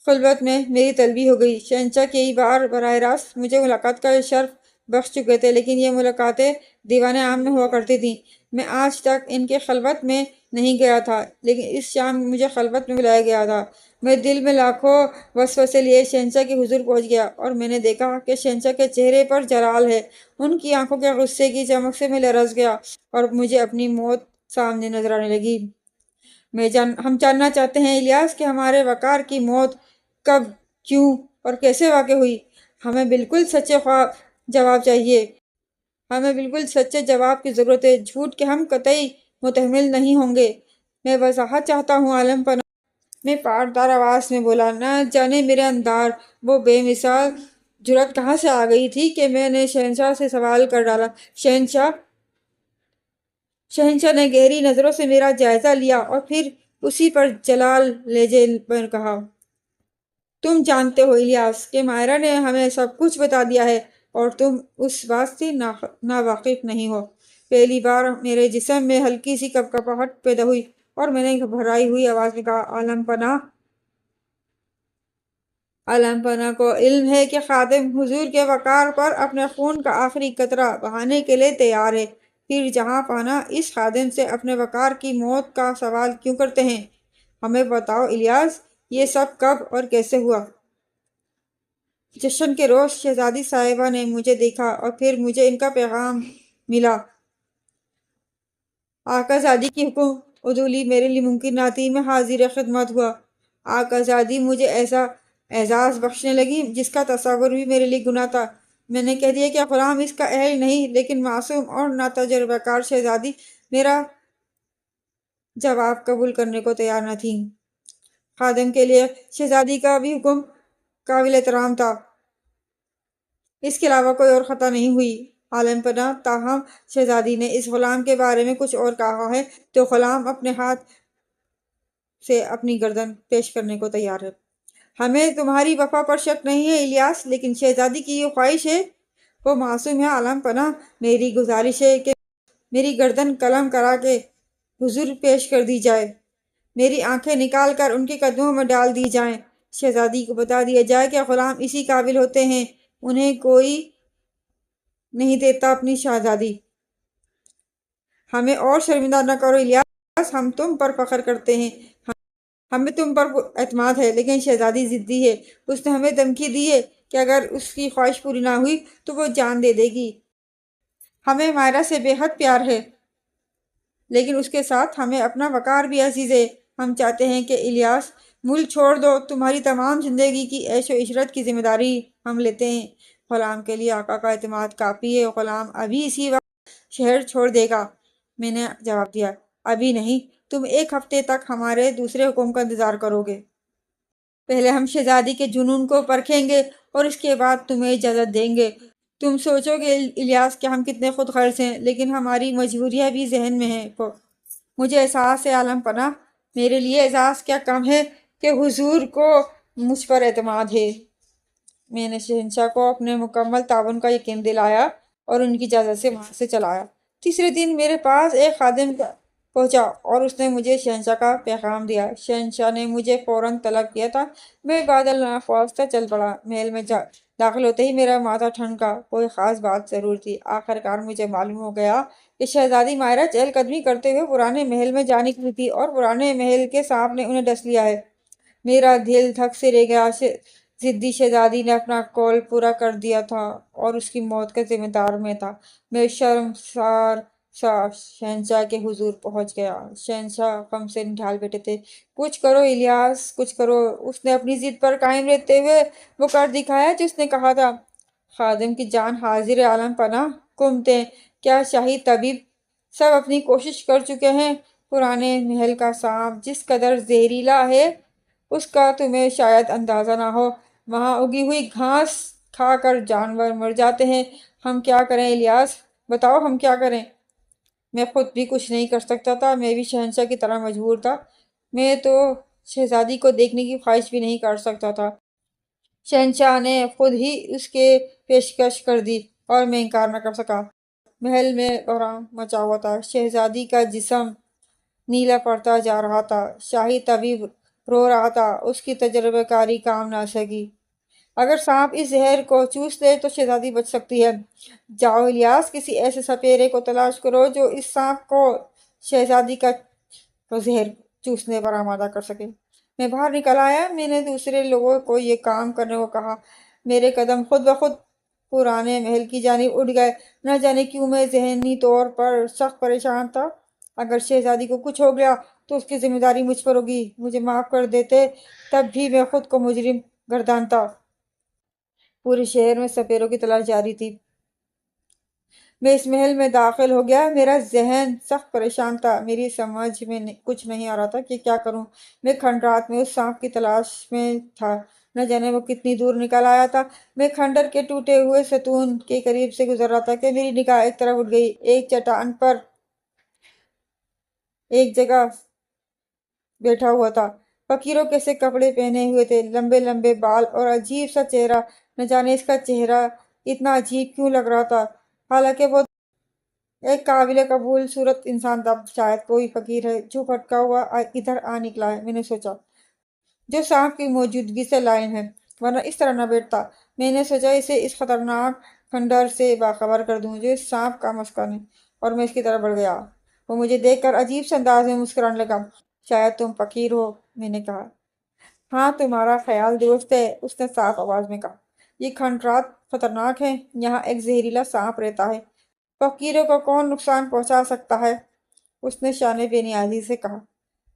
خلوت میں میری طلبی ہو گئی۔ شہنشاہ کئی بار براہ راست مجھے ملاقات کا شرف بخش چکے تھے، لیکن یہ ملاقاتیں دیوان عام میں ہوا کرتی تھیں۔ میں آج تک ان کے خلوت میں نہیں گیا تھا، لیکن اس شام مجھے خلوت میں بلایا گیا تھا۔ میں دل میں لاکھوں وسوسے لیے شہنشاہ کے حضور پہنچ گیا، اور میں نے دیکھا کہ شہنشاہ کے چہرے پر جلال ہے، ان کی آنکھوں کے غصے کی چمک سے میں لرز گیا، اور مجھے اپنی موت سامنے نظر آنے لگی۔ ہم جاننا چاہتے ہیں الیاس کہ ہمارے وقار کی موت کب، کیوں اور کیسے واقع ہوئی؟ ہمیں بالکل سچے جواب چاہیے، ہمیں بالکل سچے جواب کی ضرورت ہے، جھوٹ کے ہم قطعی متحمل نہیں ہوں گے۔ میں وضاحت چاہتا ہوں عالم پناہ، میں پاردار آواز میں بولا، نہ جانے میرے اندر وہ بے مثال جرات کہاں سے آ گئی تھی کہ میں نے شہنشاہ سے سوال کر ڈالا۔ شہنشاہ نے گہری نظروں سے میرا جائزہ لیا اور پھر اسی پر جلال لہجے میں کہا، تم جانتے ہو الیاس کہ ماہرہ نے ہمیں سب کچھ بتا دیا ہے اور تم اس بات سے ناواقف نہیں ہو۔ پہلی بار میرے جسم میں ہلکی سی کپکپاہٹ پیدا ہوئی اور میں نے گھبرائی ہوئی آواز میں کہا، عالم پناہ کو علم ہے کہ خادم حضور کے وقار پر اپنے خون کا آخری قطرہ بہانے کے لیے تیار ہے، پھر جہاں پناہ اس خادم سے اپنے وقار کی موت کا سوال کیوں کرتے ہیں؟ ہمیں بتاؤ الیاس، یہ سب کب اور کیسے ہوا؟ جشن کے روز شہزادی صاحبہ نے مجھے دیکھا اور پھر مجھے ان کا پیغام ملا۔ آقا زادی کی حکم عدولی میرے لیے ممکن نہ تھی، میں حاضر خدمت ہوا۔ آقا زادی مجھے ایسا اعزاز بخشنے لگی جس کا تصور بھی میرے لیے گناہ تھا۔ میں نے کہہ دیا کہ غلام اس کا اہل نہیں، لیکن معصوم اور ناتجربہ کار شہزادی میرا جواب قبول کرنے کو تیار نہ تھی۔ خادم کے لیے شہزادی کا بھی حکم قابل احترام تھا، اس کے علاوہ کوئی اور خطا نہیں ہوئی۔ عالم پناہ، تاہم شہزادی نے اس غلام کے بارے میں کچھ اور کہا ہے تو غلام اپنے ہاتھ سے اپنی گردن پیش کرنے کو تیار ہے۔ ہمیں تمہاری وفا پر شک نہیں ہے الیاس، لیکن شہزادی کی یہ خواہش ہے وہ معصوم ہے عالم پناہ، میری گزارش ہے کہ میری گردن قلم کرا کے حضور پیش کر دی جائے، میری آنکھیں نکال کر ان کے قدموں میں ڈال دی جائیں، شہزادی کو بتا دیا جائے کہ غلام اسی قابل ہوتے ہیں، انہیں کوئی نہیں دیتا اپنی شہزادی۔ ہمیں اور شرمندہ نہ کرو الیاس، ہم تم پر فخر کرتے ہیں، ہمیں تم پر اعتماد ہے، لیکن شہزادی ضدی ہے، اس نے ہمیں دھمکی دی ہے کہ اگر اس کی خواہش پوری نہ ہوئی تو وہ جان دے دے گی۔ ہمیں مائرہ سے بے حد پیار ہے، لیکن اس کے ساتھ ہمیں اپنا وقار بھی عزیز ہے۔ ہم چاہتے ہیں کہ الیاس ملک چھوڑ دو، تمہاری تمام زندگی کی عیش و عشرت کی ذمہ داری ہم لیتے ہیں۔ غلام کے لیے آقا کا اعتماد کافی ہے، غلام ابھی اسی وقت شہر چھوڑ دے گا۔ میں نے جواب دیا، ابھی نہیں، تم ایک ہفتے تک ہمارے دوسرے حکم کا انتظار کرو گے۔ پہلے ہم شہزادی کے جنون کو پرکھیں گے اور اس کے بعد تمہیں اجازت دیں گے۔ تم سوچو گے الیاس کہ ہم کتنے خود غرض ہیں، لیکن ہماری مجبوریاں بھی ذہن میں ہیں۔ مجھے احساس ہے عالم پناہ، میرے لیے اعزاز کیا کم ہے کہ حضور کو مجھ پر اعتماد ہے۔ میں نے شہنشاہ کو اپنے مکمل تعاون کا یقین دلایا اور ان کی اجازت سے وہاں سے چلا آیا۔ تیسرے دن میرے پاس ایک خادم پہنچا اور اس نے مجھے شہنشاہ کا پیغام دیا۔ شہنشاہ نے مجھے فوراً طلب کیا تھا۔ میں بادل نخواستہ چل پڑا۔ محل میں داخل ہوتے ہی میرا ماتھا ٹھنکا، کوئی خاص بات ضرور تھی۔ آخرکار مجھے معلوم ہو گیا کہ شہزادی مائرہ چہل قدمی کرتے ہوئے پرانے محل میں جا نکلی تھی اور پرانے محل کے سانپ نے انہیں ڈس لیا ہے۔ میرا دل دھک سے رہ گیا۔ ضدی شہزادی نے اپنا قول پورا کر دیا تھا اور اس کی موت کا ذمہ دار میں تھا۔ میں شرمسار سا شہنشاہ کے حضور پہنچ گیا۔ شہنشاہ غم سے نڈھال بیٹھے تھے۔ کچھ کرو الیاس، کچھ کرو، اس نے اپنی ضد پر قائم رہتے ہوئے وہ کر دکھایا جو اس نے کہا تھا۔ خادم کی جان حاضر عالم پناہ، کمتیں کیا شاہی طبیب سب اپنی کوشش کر چکے ہیں۔ پرانے محل کا سانپ جس قدر زہریلا ہے اس کا تمہیں شاید اندازہ نہ ہو۔ وہاں اگی ہوئی گھاس کھا کر جانور مر جاتے ہیں۔ ہم کیا کریں الیاس، بتاؤ ہم کیا کریں؟ میں خود بھی کچھ نہیں کر سکتا تھا، میں بھی شہنشاہ کی طرح مجبور تھا۔ میں تو شہزادی کو دیکھنے کی خواہش بھی نہیں کر سکتا تھا۔ شہنشاہ نے خود ہی اس کے پیشکش کر دی اور میں انکار نہ کر سکا۔ محل میں بحران مچا ہوا تھا۔ شہزادی کا جسم نیلا پڑتا جا رہا تھا۔ شاہی طبیب رو رہا تھا، اس کی تجربہ کاری کام نہ سکی۔ اگر سانپ اس زہر کو چوس لے تو شہزادی بچ سکتی ہے۔ جاؤ الیاس، کسی ایسے سپیرے کو تلاش کرو جو اس سانپ کو شہزادی کا زہر چوسنے پر آمادہ کر سکے۔ میں باہر نکل آیا۔ میں نے دوسرے لوگوں کو یہ کام کرنے کو کہا۔ میرے قدم خود بخود پرانے محل کی جانب اٹھ گئے۔ نہ جانے کیوں میں ذہنی طور پر سخت پریشان تھا۔ اگر شہزادی کو کچھ ہو گیا تو اس کی ذمہ داری مجھ پر ہوگی۔ مجھے معاف کر دیتے تب بھی میں خود کو مجرم گردانتا۔ پورے شہر میں سپیروں کی تلاش جاری تھی۔ میں اس محل میں داخل ہو گیا۔ میرا ذہن سخت پریشان تھا۔ میری سمجھ میں کچھ نہیں آ رہا تھا کہ کیا کروں۔ میں کھنڈرات میں اس سانپ کی تلاش میں تھا۔ نہ جانے وہ کتنی دور نکل آیا تھا۔ میں کھنڈر کے ٹوٹے ہوئے ستون کے قریب سے گزر رہا تھا کہ میری نگاہ ایک طرف اٹھ گئی۔ ایک چٹان پر ایک جگہ بیٹھا ہوا تھا۔ فقیروں کے سے کپڑے پہنے ہوئے تھے، لمبے لمبے بال اور عجیب سا چہرہ۔ نہ جانے اس کا چہرہ اتنا عجیب کیوں لگ رہا تھا، حالانکہ وہ ایک قابل قبول صورت انسان تھا۔ شاید کوئی فقیر ہے جو بھٹکا ہوا ادھر آ نکلا ہے، میں نے سوچا، جو سانپ کی موجودگی سے لائم ہے، ورنہ اس طرح نہ بیٹھتا۔ میں نے سوچا اسے اس خطرناک کھنڈر سے باخبر کر دوں جو اس سانپ کا مسکن ہے، اور میں اس کی طرف بڑھ گیا۔ وہ مجھے دیکھ کر عجیب سے انداز میں مسکرانے لگا۔ شاید تم فقیر ہو، میں نے کہا۔ ہاں، تمہارا خیال درست ہے، اس نے صاف آواز میں کہا۔ یہ کھنڈرات خطرناک ہے، یہاں ایک زہریلا سانپ رہتا ہے۔ فقیروں کو کون نقصان پہنچا سکتا ہے؟ اس نے شان بے نیازی سے کہا۔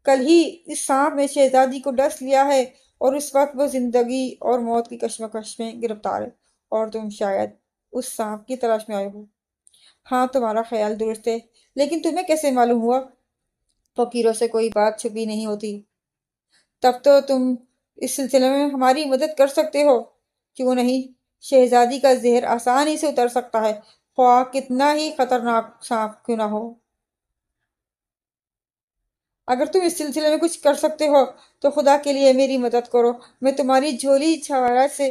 کل ہی اس سانپ نے شہزادی کو ڈس لیا ہے اور اس وقت وہ زندگی اور موت کی کشمکش میں گرفتار ہے، اور تم شاید اس سانپ کی تلاش میں آئے ہو۔ ہاں، تمہارا خیال درست ہے، لیکن تمہیں کیسے معلوم ہوا؟ فقیروں سے کوئی بات چھپی نہیں ہوتی۔ تب تو تم اس سلسلے میں ہماری مدد کر سکتے ہو، کیوں نہیں؟ شہزادی کا زہر آسانی سے اتر سکتا ہے، خواہ کتنا ہی خطرناک سانپ کیوں نہ ہو۔ اگر تم اس سلسلے میں کچھ کر سکتے ہو تو خدا کے لیے میری مدد کرو۔ میں تمہاری جھولی جواہرات سے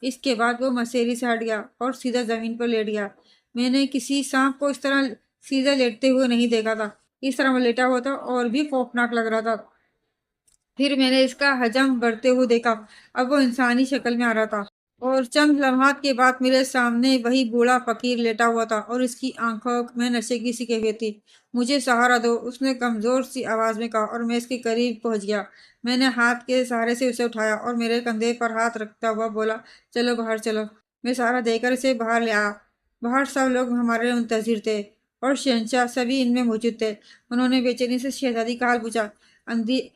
اس کے بعد وہ مسیری سے ہٹ گیا اور سیدھا زمین پر لیٹ گیا۔ میں نے کسی سانپ کو اس طرح سیدھا لیٹتے ہوئے نہیں دیکھا تھا۔ اس طرح وہ لیٹا ہوا تھا اور بھی خوفناک لگ رہا تھا۔ پھر میں نے اس کا حجم بڑھتے ہوئے دیکھا۔ اب وہ انسانی شکل میں آ رہا تھا اور چند لمحات کے بعد میرے سامنے وہی بوڑھا فقیر لیٹا ہوا تھا اور اس کی آنکھوں میں نشے کی سی کیفیت تھی۔ مجھے سہارا دو، اس نے کمزور سی آواز میں کہا اور میں اس کے قریب پہنچ گیا۔ میں نے ہاتھ کے سہارے سے اسے اٹھایا اور میرے کندھے پر ہاتھ رکھتا ہوا بولا، چلو باہر چلو۔ میں سہارا دے کر اسے باہر لے آیا۔ باہر سب لوگ ہمارے منتظر تھے اور شہنشاہ سبھی ان میں موجود تھے۔ انہوں نے بے چینی سے شہزادی کا حال پوچھا۔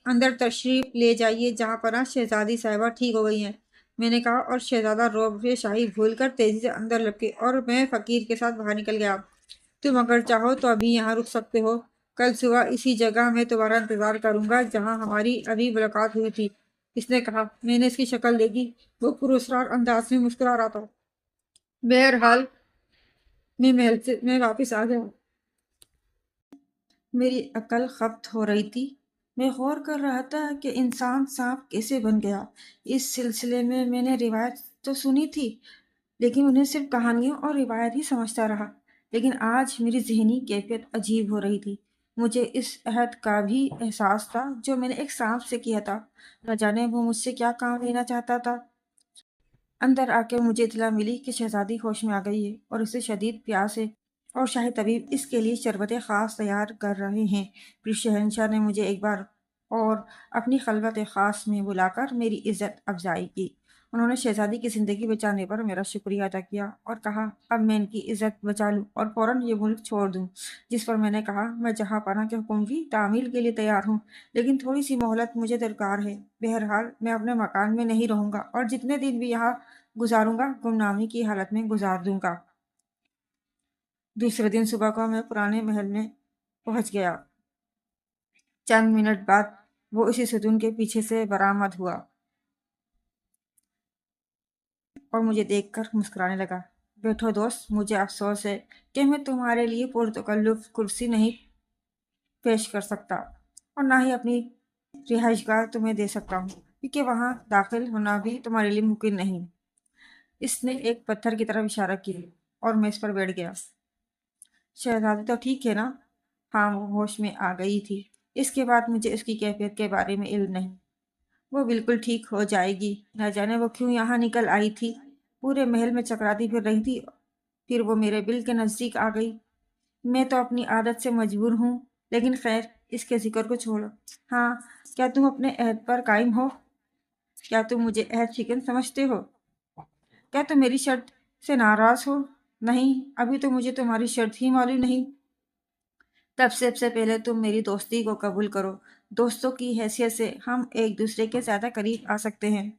اندر تشریف لے جائیے جہاں پناہ شہزادی صاحبہ ٹھیک ہو گئی ہیں، میں نے کہا، اور شہزادہ رعب شاہی بھول کر تیزی سے اندر لپکے اور میں فقیر کے ساتھ باہر نکل گیا۔ تم اگر چاہو تو ابھی یہاں رک سکتے ہو، کل صبح اسی جگہ میں تمہارا انتظار کروں گا جہاں ہماری ابھی ملاقات ہوئی تھی، اس نے کہا۔ میں نے اس کی شکل دیکھی، وہ پراسرار انداز میں مسکرا رہا تھا۔ بہرحال میں محل میں واپس آ گیا۔ میری عقل خبت ہو رہی تھی۔ میں غور کر رہا تھا کہ انسان سانپ کیسے بن گیا۔ اس سلسلے میں نے روایت تو سنی تھی، لیکن انہیں صرف کہانیوں اور روایت ہی سمجھتا رہا۔ لیکن آج میری ذہنی کیفیت عجیب ہو رہی تھی۔ مجھے اس عہد کا بھی احساس تھا جو میں نے ایک سانپ سے کیا تھا۔ نہ جانے وہ مجھ سے کیا کام لینا چاہتا تھا۔ اندر آ کے مجھے اطلاع ملی کہ شہزادی ہوش میں آ گئی ہے اور اسے شدید پیاس ہے اور شاہی طبیب اس کے لیے شربت خاص تیار کر رہے ہیں۔ پھر شہنشاہ نے مجھے ایک بار اور اپنی خلوت خاص میں بلا کر میری عزت افزائی کی۔ انہوں نے شہزادی کی زندگی بچانے پر میرا شکریہ ادا کیا اور کہا اب میں ان کی عزت بچا لوں اور فوراً یہ ملک چھوڑ دوں، جس پر میں نے کہا میں جہاں پناہ کے حکم کی تعمیل کے لیے تیار ہوں، لیکن تھوڑی سی مہلت مجھے درکار ہے۔ بہرحال میں اپنے مکان میں نہیں رہوں گا اور جتنے دن بھی یہاں گزاروں گا گمنامی کی حالت میں گزار دوں گا۔ دوسرے دن صبح کو میں پرانے محل میں پہنچ گیا۔ چند منٹ بعد وہ اسی ستون کے پیچھے سے برآمد ہوا اور مجھے دیکھ کر مسکرانے لگا۔ بیٹھو دوست، مجھے افسوس ہے کہ میں تمہارے لیے پرتکلف کرسی نہیں پیش کر سکتا اور نہ ہی اپنی رہائش گاہ تمہیں دے سکتا ہوں، کیونکہ وہاں داخل ہونا بھی تمہارے لیے ممکن نہیں۔ اس نے ایک پتھر کی طرف اشارہ کیا اور میں اس پر بیٹھ گیا۔ شہزادی تو ٹھیک ہے نا؟ ہاں، وہ ہوش میں آ گئی تھی۔ اس کے بعد مجھے اس کی کیفیت کے بارے میں علم نہیں۔ وہ بالکل ٹھیک ہو جائے گی۔ نہ جانے وہ کیوں یہاں نکل آئی تھی، پورے محل میں چکراتی پھر رہی تھی، پھر وہ میرے بل کے نزدیک آ گئی۔ میں تو اپنی عادت سے مجبور ہوں، لیکن خیر اس کے ذکر کو چھوڑو۔ ہاں، کیا تم اپنے عہد پر قائم ہو؟ کیا تم مجھے عہد شکن سمجھتے ہو؟ کیا تم میری شرط سے ناراض ہو؟ نہیں، ابھی تو مجھے تمہاری شرط ہی معلوم نہیں۔ تب سب سے پہلے تم میری دوستی کو قبول کرو۔ دوستوں کی حیثیت سے ہم ایک دوسرے کے زیادہ قریب آ سکتے ہیں۔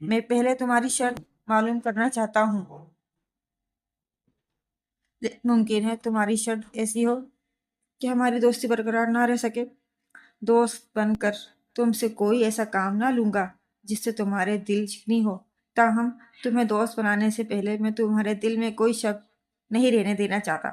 میں پہلے تمہاری شرط معلوم کرنا چاہتا ہوں۔ ممکن ہے تمہاری شرط ایسی ہو کہ ہماری دوستی برقرار نہ رہ سکے۔ دوست بن کر تم سے کوئی ایسا کام نہ لوں گا جس سے تمہارے دل چکنی ہو۔ تاہم تمہیں دوست بنانے سے پہلے میں تمہارے دل میں کوئی شک نہیں رہنے دینا چاہتا۔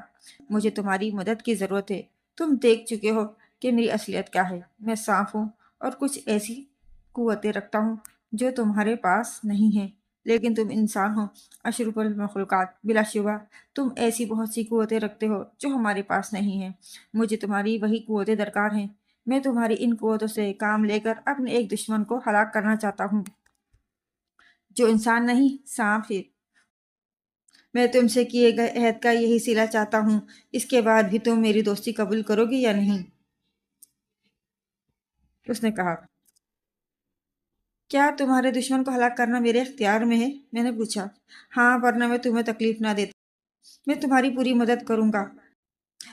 مجھے تمہاری مدد کی ضرورت ہے۔ تم دیکھ چکے ہو کہ میری اصلیت کیا ہے۔ میں سانپ ہوں اور کچھ ایسی قوتیں رکھتا ہوں جو تمہارے پاس نہیں ہیں، لیکن تم انسان ہو، اشرف المخلوقات۔ بلا شبہ تم ایسی بہت سی قوتیں رکھتے ہو جو ہمارے پاس نہیں ہیں۔ مجھے تمہاری وہی قوتیں درکار ہیں۔ میں تمہاری ان قوتوں سے کام لے کر اپنے ایک دشمن کو ہلاک کرنا چاہتا ہوں جو انسان نہیں، سانپ ہے۔ میں تم سے کیے گئے عہد کا یہی صلہ چاہتا ہوں۔ اس کے بعد بھی تم میری دوستی قبول کرو گی یا نہیں؟ اس نے کہا۔ کیا تمہارے دشمن کو ہلاک کرنا میرے اختیار میں ہے؟ میں نے پوچھا۔ ہاں، ورنہ میں تمہیں تکلیف نہ دیتا۔ میں تمہاری پوری مدد کروں گا۔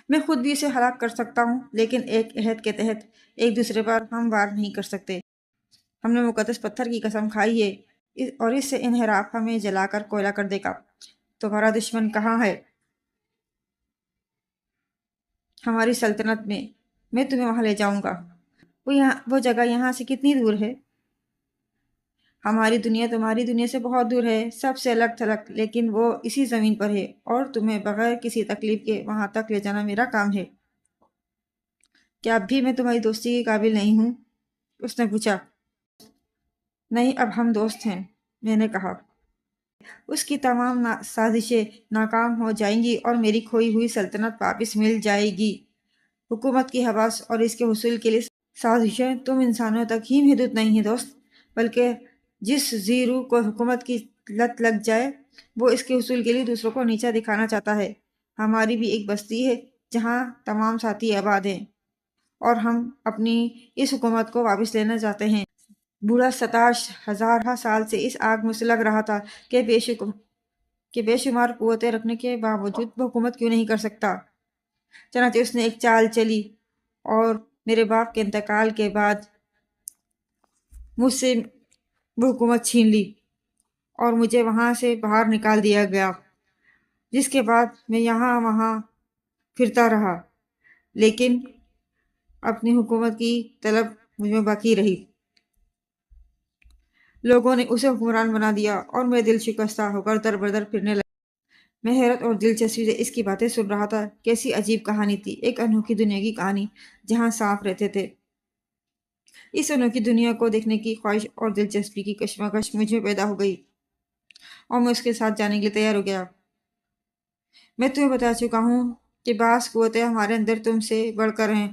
میں خود بھی اسے ہلاک کر سکتا ہوں، لیکن ایک عہد کے تحت ایک دوسرے پر ہم وار نہیں کر سکتے۔ ہم نے مقدس پتھر کی قسم کھائی ہے اور اس سے انحراف ہمیں جلا کر کوئلہ کر دے گا۔ تمہارا دشمن کہاں ہے؟ ہماری سلطنت میں۔ میں تمہیں وہاں لے جاؤں گا۔ وہ جگہ یہاں سے کتنی دور ہے؟ ہماری دنیا تمہاری دنیا سے بہت دور ہے، سب سے الگ تھلگ، لیکن وہ اسی زمین پر ہے اور تمہیں بغیر کسی تکلیف کے وہاں تک لے جانا میرا کام ہے۔ کیا اب بھی میں تمہاری دوستی کے قابل نہیں ہوں؟ اس نے پوچھا۔ نہیں، اب ہم دوست ہیں، میں نے کہا۔ اس کی تمام سازشیں ناکام ہو جائیں گی اور میری کھوئی ہوئی سلطنت واپس مل جائے گی۔ حکومت کی حواس اور اس کے حصول کے لیے سازشیں تم انسانوں تک ہی محدود نہیں ہیں دوست، بلکہ جس ذی روح کو حکومت کی لت لگ جائے وہ اس کے حصول کے لیے دوسروں کو نیچا دکھانا چاہتا ہے۔ ہماری بھی ایک بستی ہے جہاں تمام ساتھی آباد ہیں اور ہم اپنی اس حکومت کو واپس لینا چاہتے ہیں۔ بوڑھا 27,000 سال سے اس آگ میں سلگ رہا تھا کہ بے شمار قوتیں رکھنے کے باوجود وہ حکومت کیوں نہیں کر سکتا۔ چنانچہ اس نے ایک چال چلی اور میرے باپ کے انتقال کے بعد مجھ سے وہ حکومت چھین لی اور مجھے وہاں سے باہر نکال دیا گیا، جس کے بعد میں یہاں وہاں پھرتا رہا، لیکن اپنی حکومت کی طلب مجھ میں باقی رہی۔ لوگوں نے اسے حکمران بنا دیا اور میں دل شکستہ ہو کر در بدر پھرنے لگا۔ میں حیرت اور دلچسپی سے اس کی باتیں سن رہا تھا۔ کیسی عجیب کہانی تھی، ایک انوکھی دنیا کی کہانی جہاں سانپ رہتے تھے۔ اس انوکھی دنیا کو دیکھنے کی خواہش اور دلچسپی کی کشمکش مجھ میں پیدا ہو گئی اور میں اس کے ساتھ جانے کے لیے تیار ہو گیا۔ میں تمہیں بتا چکا ہوں کہ بعض قوتیں ہمارے اندر تم سے بڑھ کر ہیں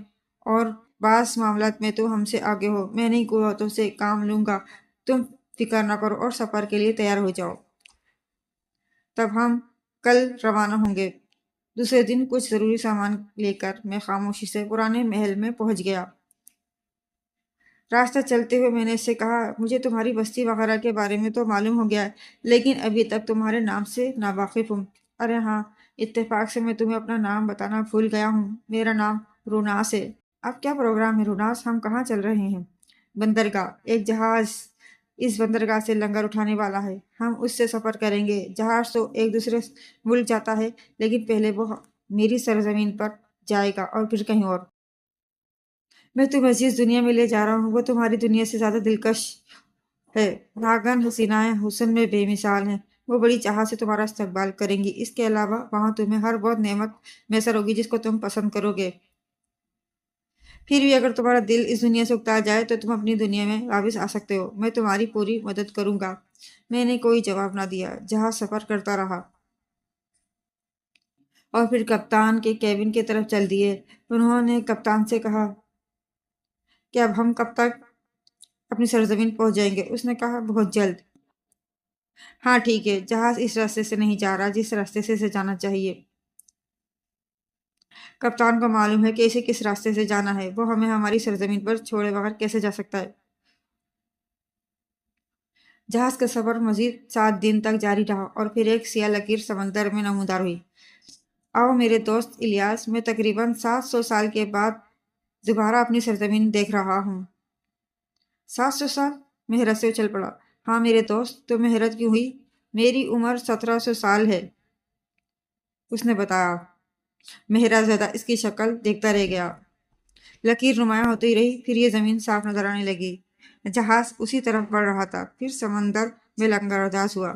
اور بعض معاملات میں تو ہم سے آگے ہو۔ میں انہی قوتوں سے کام لوں گا، تم فکر نہ کرو اور سفر کے لیے تیار ہو جاؤ۔ تب ہم کل روانہ ہوں گے۔ دوسرے دن کچھ ضروری سامان لے کر میں خاموشی سے پرانے محل میں پہنچ گیا۔ راستہ چلتے ہوئے میں نے اس سے کہا، مجھے تمہاری بستی وغیرہ کے بارے میں تو معلوم ہو گیا ہے، لیکن ابھی تک تمہارے نام سے ناواقف ہوں۔ ارے ہاں، اتفاق سے میں تمہیں اپنا نام بتانا بھول گیا ہوں، میرا نام روناس ہے۔ اب کیا پروگرام ہے روناس؟ ہم کہاں چل رہے ہیں؟ بندرگاہ۔ ایک جہاز اس بندرگاہ سے لنگر اٹھانے والا ہے، ہم اس سے سفر کریں گے۔ جہاز تو ایک دوسرے ملک جاتا ہے، لیکن پہلے وہ میری سرزمین پر جائے گا اور پھر کہیں اور۔ میں تمہیں جس دنیا میں لے جا رہا ہوں وہ تمہاری دنیا سے زیادہ دلکش ہے۔ ناگن حسینائیں حسن میں بے مثال ہیں، وہ بڑی چاہت سے تمہارا استقبال کریں گی۔ اس کے علاوہ وہاں تمہیں ہر بہت نعمت میسر ہوگی جس کو تم پسند کرو گے۔ پھر بھی اگر تمہارا دل اس دنیا سے اکتا جائے تو تم اپنی دنیا میں واپس آ سکتے ہو، میں تمہاری پوری مدد کروں گا۔ میں نے کوئی جواب نہ دیا۔ جہاز سفر کرتا رہا اور پھر کپتان کے کیبن کی طرف چل دیے۔ انہوں نے کپتان سے کہا کہ اب ہم کب تک اپنی سرزمین پہنچ جائیں گے؟ اس نے کہا، بہت جلد۔ ہاں ٹھیک ہے، جہاز اس راستے سے نہیں جا رہا جس راستے سے اسے جانا چاہیے۔ کپتان کو معلوم ہے کہ اسے کس راستے سے جانا ہے، وہ ہمیں ہماری سرزمین پر چھوڑے بغیر کیسے جا سکتا ہے۔ جہاز کا سفر مزید 7 دن تک جاری رہا اور پھر ایک سیاہ لکیر سمندر میں نمودار ہوئی۔ آؤ میرے دوست الیاس، میں تقریباً 700 سال کے بعد دوبارہ اپنی سرزمین دیکھ رہا ہوں۔ 700 سال؟ میں حیرت سے اچھل پڑا۔ ہاں میرے دوست، تمہیں حیرت کیوں ہوئی؟ میری عمر 1700 سال ہے، اس نے بتایا۔ میں حیرت زدہ اس کی شکل دیکھتا رہ گیا۔ لکیر نمایاں ہوتی رہی، پھر یہ زمین صاف نظر آنے لگی۔ جہاز اسی طرف بڑھ رہا تھا، پھر سمندر میں لنگر انداز ہوا۔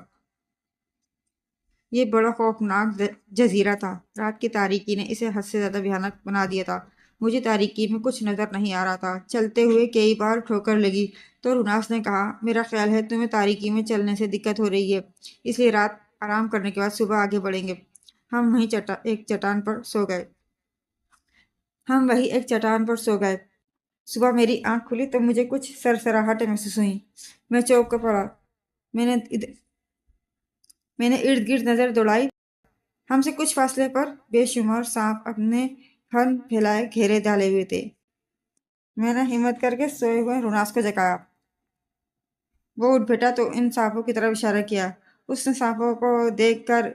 یہ بڑا خوفناک جزیرہ تھا، رات کی تاریکی نے اسے حد سے زیادہ بھیانک بنا دیا تھا۔ مجھے تاریکی میں کچھ نظر نہیں آ رہا تھا۔ چلتے ہوئے کئی بار ٹھوکر لگی تو روناس نے کہا، میرا خیال ہے تمہیں تاریکی میں چلنے سے دقت ہو رہی ہے، اس لیے رات آرام کرنے کے بعد صبح آگے بڑھیں گے۔ ہم وہیں ایک چٹان پر سو گئے۔ صبح میری آنکھ کھلی تو مجھے کچھ سرسراہٹیں محسوس ہوئیں۔ میں چونک کر پڑا۔ میں نے ارد گرد نظر دوڑائی۔ ہم سے کچھ فاصلے پر بے شمار سانپ اپنے پھن پھیلائے گھیرے ڈالے ہوئے تھے۔ میں نے ہمت کر کے سوئے ہوئے روناس کو جگایا۔ وہ اٹھ بیٹھا تو ان سانپوں کی طرف اشارہ کیا۔ اس نے سانپوں کو دیکھ کر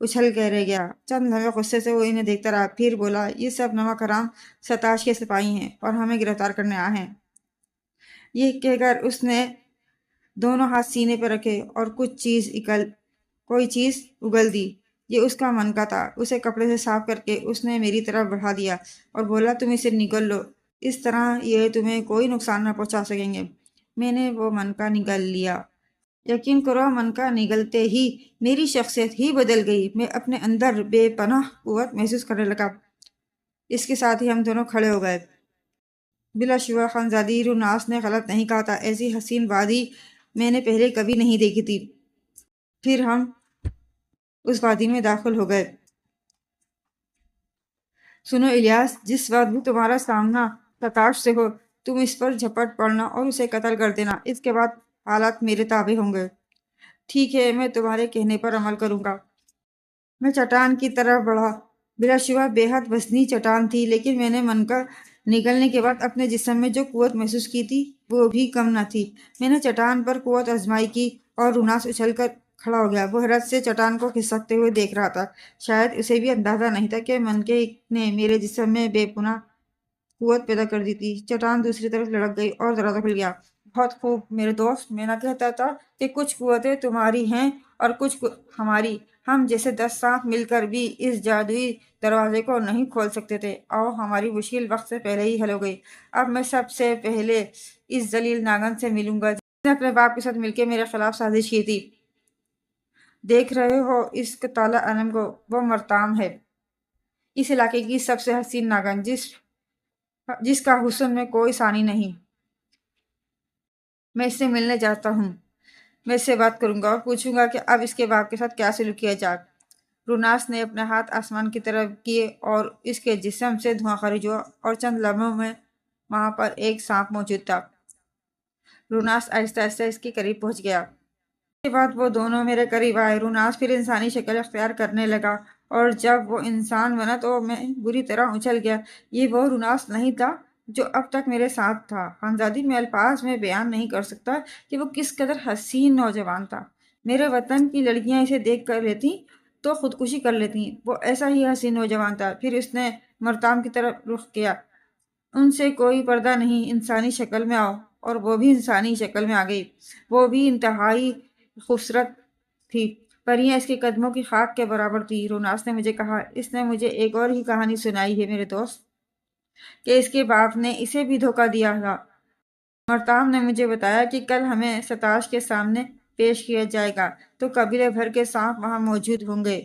اچھل کے رہ گیا۔ چند لمحے غصے سے وہ انہیں دیکھتا رہا، پھر بولا، یہ سب نمک حرام ستاش کے سپاہی ہیں اور ہمیں گرفتار کرنے آئے ہیں۔ یہ کہہ کر اس نے دونوں ہاتھ سینے پر رکھے اور کوئی چیز اگل دی۔ یہ اس کا منکا تھا۔ اسے کپڑے سے صاف کر کے اس نے میری طرف بڑھا دیا اور بولا، تم اسے نگل لو، اس طرح یہ تمہیں کوئی نقصان نہ پہنچا سکیں گے۔ میں نے وہ منکا نگل لیا۔ یقین کرو، منکا نگلتے ہی میری شخصیت ہی بدل گئی۔ میں اپنے اندر بے پناہ قوت محسوس کرنے لگا۔ اس کے ساتھ ہی ہم دونوں کھڑے ہو گئے۔ بلا شبہ خانزادی روناس نے غلط نہیں کہا تھا، ایسی حسین وادی میں نے پہلے کبھی نہیں دیکھی تھی۔ پھر ہم اس وادی میں داخل ہو گئے۔ سنو الیاس، جس وقت بھی تمہارا سامنا ستاش سے ہو، تم اس پر جھپٹ پڑنا اور اسے قتل کر دینا۔ اس کے بعد حالات میرے تابع ہوں گے۔ ٹھیک ہے، میں تمہارے کہنے پر عمل کروں گا۔ میں چٹان کی طرف بڑھا۔ بلا شبہ بے حد وزنی چٹان تھی، لیکن میں نے من کا نگلنے کے بعد اپنے جسم میں جو قوت محسوس کی تھی وہ بھی کم نہ تھی۔ میں نے چٹان پر قوت آزمائی کی اور روناس اچھل کر کھڑا ہو گیا۔ وہ حیرت سے چٹان کو کھسکتے ہوئے دیکھ رہا تھا۔ شاید اسے بھی اندازہ نہیں تھا کہ منکے نے میرے جسم میں بے پناہ قوت پیدا کر دی تھی۔ چٹان دوسری طرف لڑک گئی اور دروازہ کھل گیا۔ بہت خوب میرے دوست، میں نہ کہتا تھا کہ کچھ قوتیں تمہاری ہیں اور کچھ ہماری۔ ہم جیسے 10 سانپ مل کر بھی اس جادوئی دروازے کو نہیں کھول سکتے تھے۔ آؤ، ہماری مشکل وقت سے پہلے ہی حل ہو گئی۔ اب میں سب سے پہلے اس ذلیل ناگن سے ملوں گا جس نے اپنے باپ کے ساتھ مل کے میرے خلاف سازش کی تھی۔ دیکھ رہے ہو اس کالہ علم کو؟ وہ مرتام ہے، اس علاقے کی سب سے حسین ناگن، جس کا حسن میں کوئی ثانی نہیں۔ میں اس سے ملنے جاتا ہوں۔ میں اس سے بات کروں گا اور پوچھوں گا کہ اب اس کے باپ کے ساتھ کیا سلوک کیا جائے۔ روناس نے اپنے ہاتھ آسمان کی طرف کیے اور اس کے جسم سے دھواں خارج ہوا اور چند لمحوں میں وہاں پر ایک سانپ موجود تھا۔ روناس آہستہ آہستہ اس کے قریب پہنچ گیا۔ اس کے بعد وہ دونوں میرے قریب آئے۔ روناس پھر انسانی شکل اختیار کرنے لگا اور جب وہ انسان بنا تو میں بری طرح اچھل گیا۔ یہ وہ روناس نہیں تھا جو اب تک میرے ساتھ تھا۔ خانزادی میں الفاظ میں بیان نہیں کر سکتا کہ وہ کس قدر حسین نوجوان تھا۔ میرے وطن کی لڑکیاں اسے دیکھ کر لیتی تو خودکشی کر لیتی۔ وہ ایسا ہی حسین نوجوان تھا۔ پھر اس نے مرتام کی طرف رخ کیا۔ ان سے کوئی پردہ نہیں، انسانی شکل میں آؤ۔ اور وہ بھی انسانی شکل میں آ گئی۔ وہ بھی انتہائی خوبصورت تھی۔ پریاں اس کے قدموں کی خاک کے برابر تھی۔ روناس نے مجھے کہا، اس نے مجھے ایک اور ہی کہانی سنائی ہے میرے دوست، کہ اس کے باپ نے اسے بھی دھوکہ دیا تھا۔ مرتام نے مجھے بتایا کہ کل ہمیں ستاش کے سامنے پیش کیا جائے گا تو قبیلے بھر کے سانپ وہاں موجود ہوں گے۔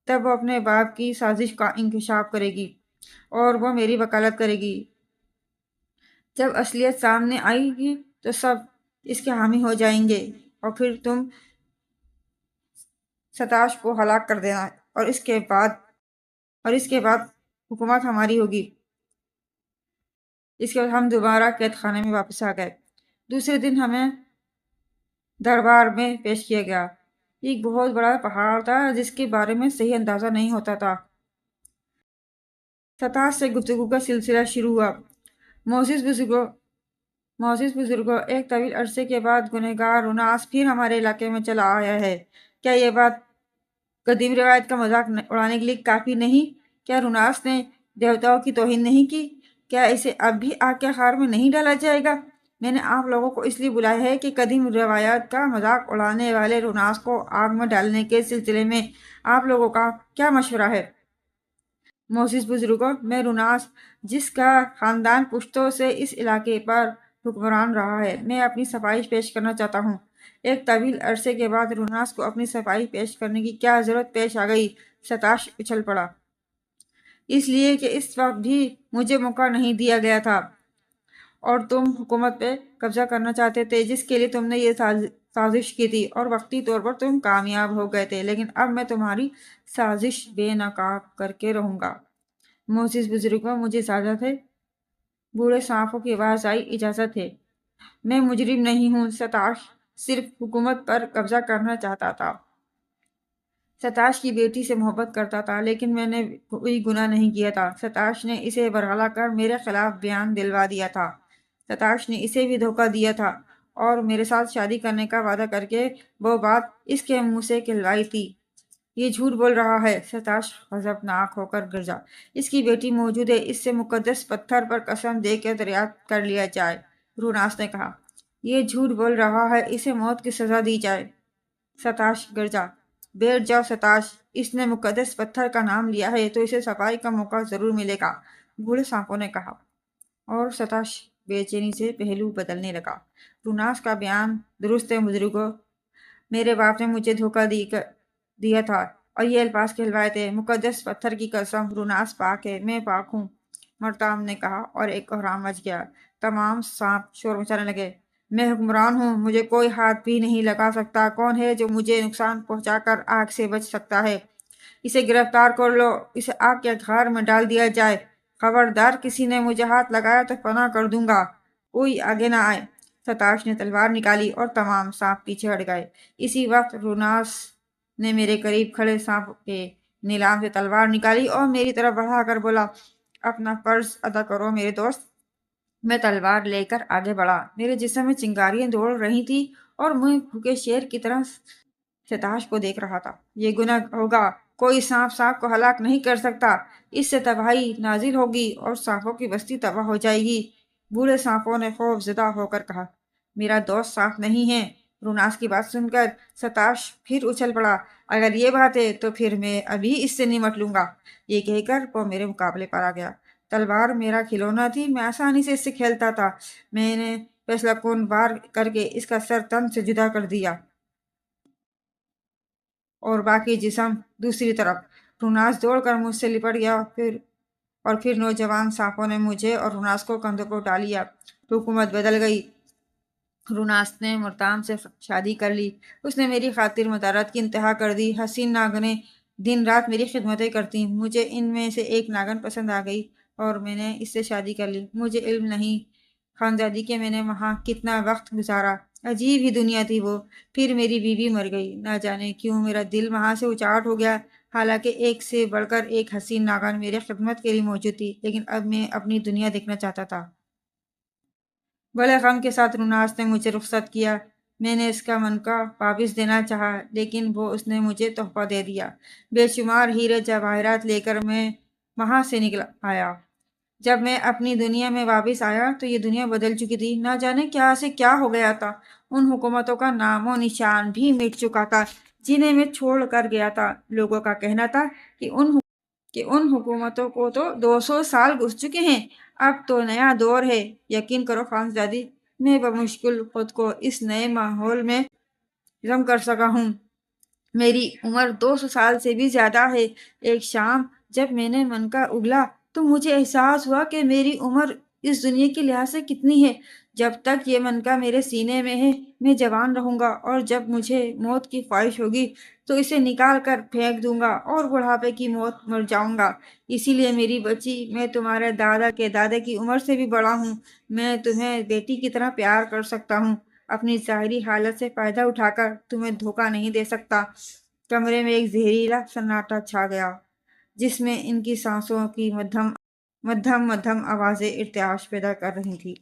تب وہ اپنے باپ کی سازش کا انکشاف کرے گی اور وہ میری وکالت کرے گی۔ جب اصلیت سامنے آئے گی تو سب اس کے حامی ہو جائیں گے اور پھر تم ستاش کو ہلاک کر دینا اور اس کے بعد حکومت ہماری ہوگی۔ اس کے بعد ہم دوبارہ قید خانے میں واپس آ گئے۔ دوسرے دن ہمیں دربار میں پیش کیا گیا۔ ایک بہت بڑا پہاڑ تھا جس کے بارے میں صحیح اندازہ نہیں ہوتا تھا۔ ستاش سے گفتگو کا سلسلہ شروع ہوا۔ معزز بزرگوں، ایک طویل عرصے کے بعد گنہگار روناس پھر ہمارے علاقے میں چلا آیا ہے۔ کیا یہ بات قدیم روایت کا مذاق اڑانے کے لیے کافی نہیں؟ کیا روناس نے دیوتاؤں کی توہین نہیں کی؟ کیا اسے اب بھی آگ کے خار میں نہیں ڈالا جائے گا؟ میں نے آپ لوگوں کو اس لیے بلایا ہے کہ قدیم روایات کا مذاق اڑانے والے روناس کو آگ میں ڈالنے کے سلسلے میں آپ لوگوں کا کیا مشورہ ہے؟ معزز بزرگوں، میں روناس، جس کا خاندان پشتوں سے اس علاقے پر حکمران رہا ہے، میں اپنی صفائی پیش کرنا چاہتا ہوں۔ ایک طویل عرصے کے بعد روناس کو اپنی صفائی پیش کرنے کی کیا ضرورت پیش آ گئی؟ ستاش اچھل پڑا۔ اس لیے کہ اس وقت بھی مجھے موقع نہیں دیا گیا تھا اور تم حکومت پہ قبضہ کرنا چاہتے تھے، جس کے لیے تم نے یہ سازش کی تھی اور وقتی طور پر تم کامیاب ہو گئے تھے، لیکن اب میں تمہاری سازش بے نقاب کر کے رہوں گا۔ معزز بزرگوں، مجھے اجازت ہے؟ بوڑھے سانپوں کی آواز آئی، اجازت ہے۔ میں مجرم نہیں ہوں۔ ستاش صرف حکومت پر قبضہ کرنا چاہتا تھا۔ ستاش کی بیٹی سے محبت کرتا تھا، لیکن میں نے کوئی گناہ نہیں کیا تھا۔ ستاش نے اسے برگلا کر میرے خلاف بیان دلوا دیا تھا۔ ستاش نے اسے بھی دھوکہ دیا تھا اور میرے ساتھ شادی کرنے کا وعدہ کر کے وہ بات اس کے منہ سے کہلوائی تھی۔ یہ جھوٹ بول رہا ہے۔ ستاش غضبناک ہو کر گرجا۔ اس کی بیٹی موجود ہے، اس سے مقدس پتھر پر قسم دے کے دریافت کر لیا جائے۔ روناس نے کہا، یہ جھوٹ بول رہا ہے، اسے موت کی سزا دی جائے۔ ستاش گرجا۔ بیٹھ جاؤ ستاش، اس نے مقدس پتھر کا نام لیا ہے تو اسے صفائی کا موقع ضرور ملے گا، بوڑھے سانپوں نے کہا۔ اور ستاش بے چینی سے پہلو بدلنے لگا۔ روناس کا بیان درست ہے بزرگوں، میرے باپ نے مجھے دھوکہ دیا تھا اور یہ الفاظ کہلوائے تھے، مقدس پتھر کی قسم، روناس پاک ہے، میں پاک ہوں، مرتام نے کہا، اور ایک کوہرام مچ گیا۔ تمام سانپ شور مچانے لگے۔ میں حکمران ہوں، مجھے کوئی ہاتھ بھی نہیں لگا سکتا۔ کون ہے جو مجھے نقصان پہنچا کر آگ سے بچ سکتا ہے؟ اسے گرفتار کر لو، اسے آگ کے گھار میں ڈال دیا جائے۔ خبردار کسی نے مجھے ہاتھ لگایا تو فنا کر دوں گا، کوئی آگے نہ آئے۔ ستاش نے تلوار نکالی اور تمام سانپ پیچھے ہٹ گئے۔ اسی وقت روناس نے میرے قریب کھڑے سانپ کے نیلام سے تلوار نکالی اور میری طرف بڑھا کر بولا، اپنا فرض ادا کرو میرے دوست۔ میں تلوار لے کر آگے بڑھا، میرے جسم میں چنگاریاں دوڑ رہی تھی اور میں بھوکے شیر کی طرح ستاش کو دیکھ رہا تھا۔ یہ گناہ ہوگا، کوئی سانپ کو ہلاک نہیں کر سکتا، اس سے تباہی نازل ہوگی اور سانپوں کی بستی تباہ ہو جائے گی۔ بوڑھے سانپوں نے خوف زدہ ہو کر کہا، میرا دوست سانپ نہیں ہے۔ روناس کی بات سن کر ستاش پھر اچھل پڑا، اگر یہ بات ہے تو پھر میں ابھی اس سے نمٹ لوں گا۔ یہ کہہ کر وہ میرے مقابلے پر آ گیا۔ تلوار میرا کھلونا تھی، میں آسانی سے اس سے کھیلتا تھا۔ میں نے فیصلہ کن وار کر کے اس کا سر تن سے جدا کر دیا اور باقی جسم دوسری طرف۔ روناس دوڑ کر مجھ سے لپٹ گیا پھر نوجوان سانپوں نے مجھے اور روناس کو کندھوں کو اٹھا لیا۔ حکومت بدل گئی۔ روناس نے مرتام سے شادی کر لی۔ اس نے میری خاطر مدارت کی انتہا کر دی۔ حسین ناگنیں دن رات میری خدمتیں کرتی۔ مجھے ان میں سے ایک ناگن پسند آ گئی اور میں نے اس سے شادی کر لی۔ مجھے علم نہیں خانزادی کہ میں نے وہاں کتنا وقت گزارا، عجیب ہی دنیا تھی وہ۔ پھر میری بیوی مر گئی، نہ جانے کیوں میرا دل وہاں سے اچاٹ ہو گیا، حالانکہ ایک سے بڑھ کر ایک حسین ناگن میرے خدمت کے لیے موجود تھی، لیکن اب میں اپنی دنیا دیکھنا چاہتا تھا۔ بڑے غم کے ساتھ روناس نے مجھے رخصت کیا۔ میں نے اس کا منقع واپس دینا چاہا، لیکن اس نے مجھے تحفہ دے دیا۔ بے شمار ہیرے جواہرات لے کر میں وہاں سے نکل آیا۔ جب میں اپنی دنیا میں واپس آیا تو یہ دنیا بدل چکی تھی، نہ جانے کیا سے کیا ہو گیا تھا۔ ان حکومتوں کا نام و نشان بھی مٹ چکا تھا جنہیں میں چھوڑ کر گیا تھا۔ لوگوں کا کہنا تھا کہ ان حکومتوں کو تو 200 سال گزر چکے ہیں، اب تو نیا دور ہے۔ یقین کرو خانزادی، میں بمشکل خود کو اس نئے ماحول میں ضم کر سکا ہوں۔ میری عمر 200 سال سے بھی زیادہ ہے۔ ایک شام جب میں نے منقع اگلا تو مجھے احساس ہوا کہ میری عمر اس دنیا کے لحاظ سے کتنی ہے۔ جب تک یہ منقع میرے سینے میں ہے میں جوان رہوں گا، اور جب مجھے موت کی خواہش ہوگی تو اسے نکال کر پھینک دوں گا اور بڑھاپے کی موت مر جاؤں گا۔ اسی لیے میری بچی، میں تمہارے دادا کے دادے کی عمر سے بھی بڑا ہوں۔ میں تمہیں بیٹی کی طرح پیار کر سکتا ہوں، اپنی ظاہری حالت سے فائدہ اٹھا کر تمہیں دھوکہ نہیں دے سکتا۔ کمرے میں ایک زہریلا سناٹا چھا گیا، جس میں ان کی سانسوں کی مدھم آوازیں ارتعاش پیدا کر رہی تھی۔